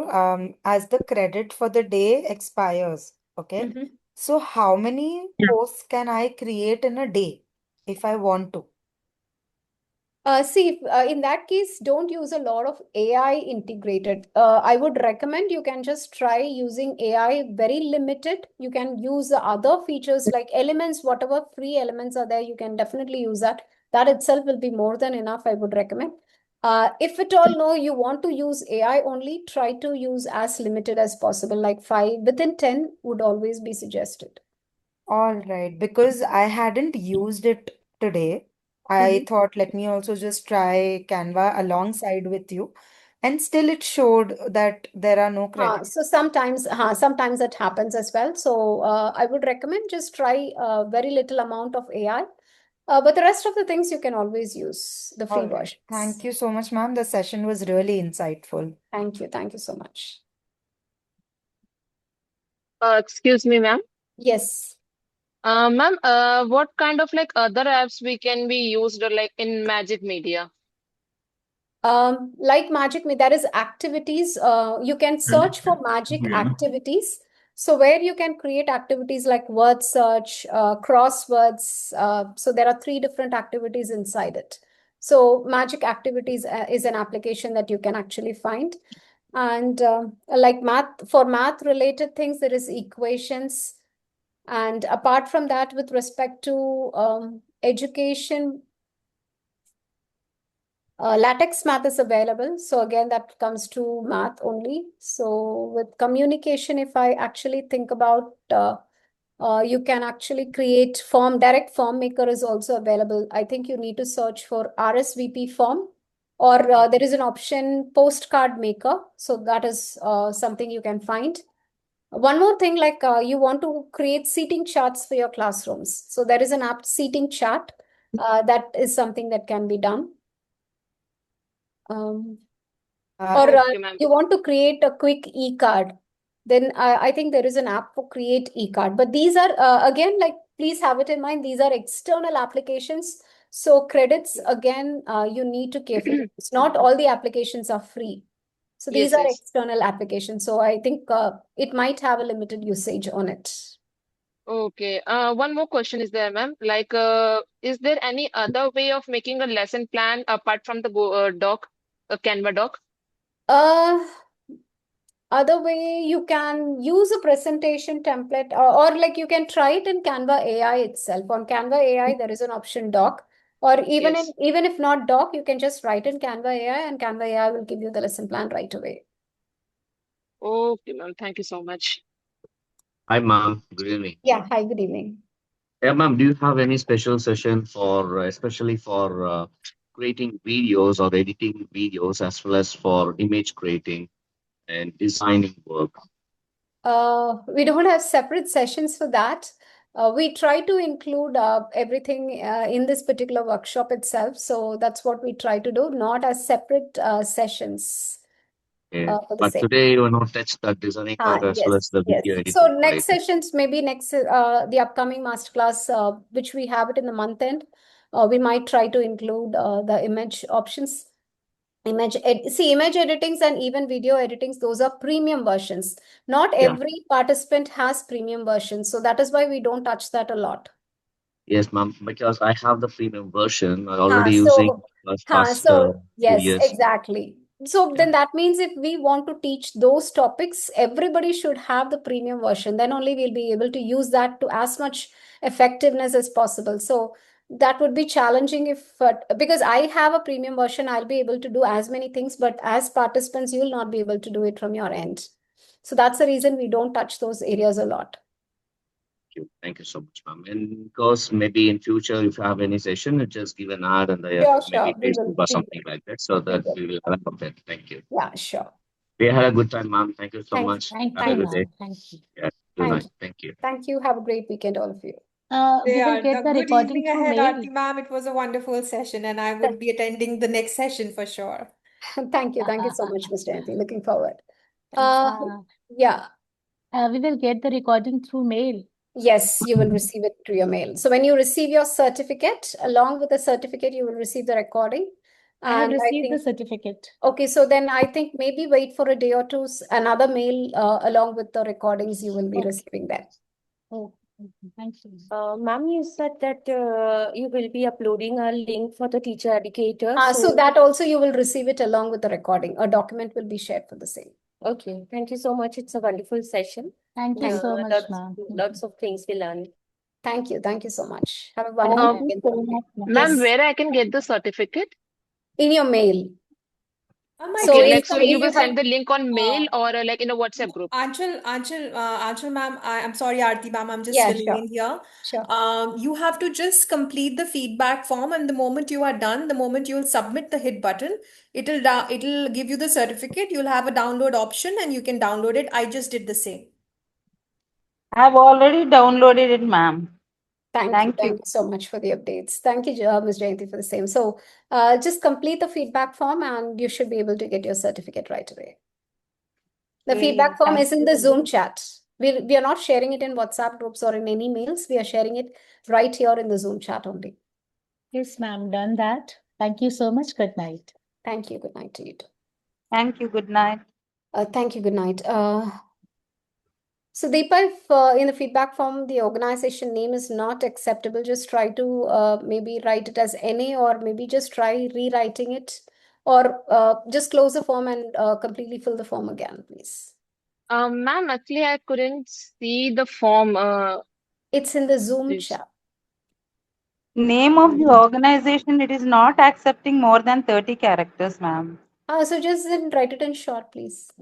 as the credit for the day expires, okay? Mhm. So how many posts can I create in a day if I want to? In that case, don't use a lot of AI integrated. I would recommend you can just try using AI very limited. You can use the other features like elements, whatever free elements are there, you can definitely use that. That itself will be more than enough, I would recommend. If at all, no, you want to use AI only, try to use as limited as possible, like 5 within 10 would always be suggested. All right, because I hadn't used it today. I Mhm. thought, let me also just try Canva alongside with you. And still it showed that there are no credits. So sometimes that happens as well. So I would recommend just try a very little amount of AI. But the rest of the things you can always use the free All right. Thank versions. you so much, ma'am. The session was really insightful. Thank you. Thank you so much. Excuse me, ma'am. Yes. Ma'am, what kind of like other apps we can be used like in Magic Media? Like Magic, there is activities. You can search for Magic activities. So where you can create activities like word search, crosswords. So there are 3 different activities inside it. So Magic Activities is an application that you can actually find. And like math related things, there is equations. And apart from that, with respect to education, latex math is available. So again, that comes to math only. So with communication, if I actually think about, you can actually create direct form maker is also available. I think you need to search for RSVP form, or there is an option postcard maker. So that is something you can find. One more thing, like you want to create seating charts for your classrooms. So there is an app seating chart. That is something that can be done. Um, or Okay, ma'am. you want to create a quick e-card, then I think there is an app for create e-card. But these are, again, like, please have it in mind, these are external applications. So credits, again, you need to carefully. It's not all the applications are free. So these Yes, are yes. external applications. So I think it might have a limited usage on it. Okay. One more question is there, ma'am. Like, is there any other way of making a lesson plan apart from the doc, Canva doc? Uh, Other way, you can use a presentation template, or like you can try it in Canva AI itself. On Canva AI, there is an option doc, or Yes. even if not doc, you can just write in Canva AI, and Canva AI will give you the lesson plan right away. Okay, ma'am. Thank you so much. Hi, ma'am. Good evening. Yeah, hi, good evening. Yeah, ma'am, do you have any special session for, especially for creating videos or editing videos, as well as for image creating and designing work? We don't have separate sessions for that. We try to include everything in this particular workshop itself. So that's what we try to do, not as separate sessions. for the But same. today you want to touch the designing part as well as Yes, the yes. video So editing part, I next think. sessions, maybe next the upcoming masterclass, which we have it in the month end, we might try to include the image options. Image editings and even video editings, those are premium versions. Not Yeah. every participant has premium versions, so that is why we don't touch that a lot. Yes, ma'am. Because I have the premium version. I'm Huh, already using past so few yes, years. exactly. So Yeah. then that means if we want to teach those topics, everybody should have the premium version. Then only we'll be able to use that to as much effectiveness as possible. So that would be challenging if, because I have a premium version, I'll be able to do as many things, but as participants, you'll not be able to do it from your end. So that's the reason we don't touch those areas a lot. Thank you so much, ma'am. And because maybe in future, if you have any session, you just give an ad and Sure, maybe we Facebook or will. something like that, so We that will. we will have a bit. Thank you. Yeah, sure. We had a good time, ma'am. Thank you so Thank much. you. Thank Have a you, good day. ma'am. Thank you. Yeah. Good Thank night. you. Thank you. Thank you. Have a great weekend, all of you. We will Yeah, get the good recording evening through ahead, mail. Aarti ma'am. It was a wonderful session, and I would be attending the next session for sure. Thank you. Thank you so much, Ms. Jayanti. Looking forward. Thanks. Yeah. We will get the recording through mail. Yes, you will receive it through your mail. So when you receive your certificate, along with the certificate, you will receive the recording. I have And I received the think, certificate. okay, so then I think maybe wait for a day or two, another mail along with the recordings you will be Okay. receiving then. Oh, thank you. Ma'am, you said that you will be uploading a link for the teacher educator. So that also you will receive it along with the recording. A document will be shared for the same. Okay, thank you so much. It's a wonderful session. Thank you so much, Lots, ma'am. lots of things we learned. Thank you. Thank you so much. Have a Thank wonderful you weekend. so much, ma'am. Ma'am, Yes, where I can get the certificate? in your mail. I So Okay, in like just so your mail you will you can. send the link on mail or like in a WhatsApp group. Anchal, ma'am, I'm sorry, Aarti ma'am, I'm just Yeah, filling sure. in here. Sure. You have to just complete the feedback form, and the moment you are done, the moment you will submit the hit button, it'll give you the certificate. You'll have a download option, and you can download it. I just did the same. I've already downloaded it, ma'am. Thank you. Thank Thank you. you so much for the updates. Thank you, Ms. Jayanti, for the same. So just complete the feedback form and you should be able to get your certificate right away. The feedback form Thank is in you. the Zoom chat. We are not sharing it in WhatsApp groups or in any mails. We are sharing it right here in the Zoom chat only. Yes, ma'am. Done that. Thank you so much. Good night. Thank you. Good night to you too. Thank you. Good night. Thank you. Good night. So Deepa, if in the feedback form the organization name is not acceptable, just try to maybe write it as NA or maybe just try rewriting it or just close the form and completely fill the form again, please. Ma'am, actually I couldn't see the form. It's in the Zoom Please. chat. Name of the organization, it is not accepting more than 30 characters, ma'am. So just then write it in short, please.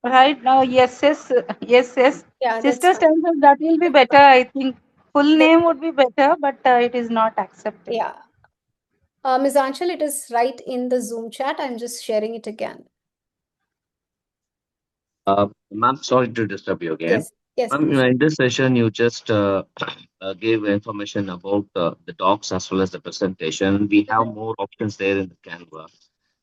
Right now, yes, yes, yes, yes. Yeah, that's Sister fine. Stencil, that will be That's better. fine. I think full name would be better, but it is not accepting. Yeah. Ms. Anshul, it is right in the Zoom chat. I'm just sharing it again. Ma'am, sorry to disturb you again. Yes. Yes, Ma'am, please. in this session, you just gave information about the docs as well as the presentation. We have more options there in the Canva.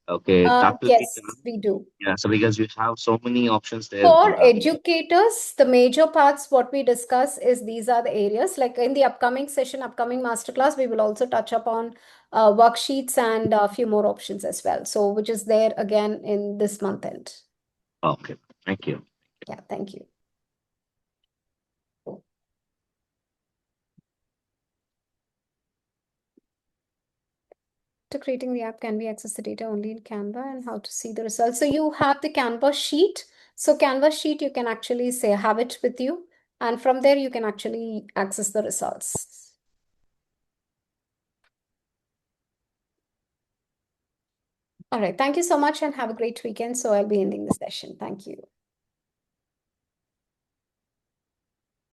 Okay, that will be Yes, done. we do. Yeah, so because you have so many options there. For educators, the major parts what we discuss is these are the areas. Like in the upcoming session, upcoming masterclass, we will also touch upon worksheets and a few more options as well. So which is there again in this month end. Okay, thank you. Yeah, thank you. To creating the app, can we access the data only in Canva and how to see the results? So you have the Canva sheet. So Canva sheet, you can actually say have it with you. And from there, you can actually access the results. All right. Thank you so much and have a great weekend. So I'll be ending the session. Thank you.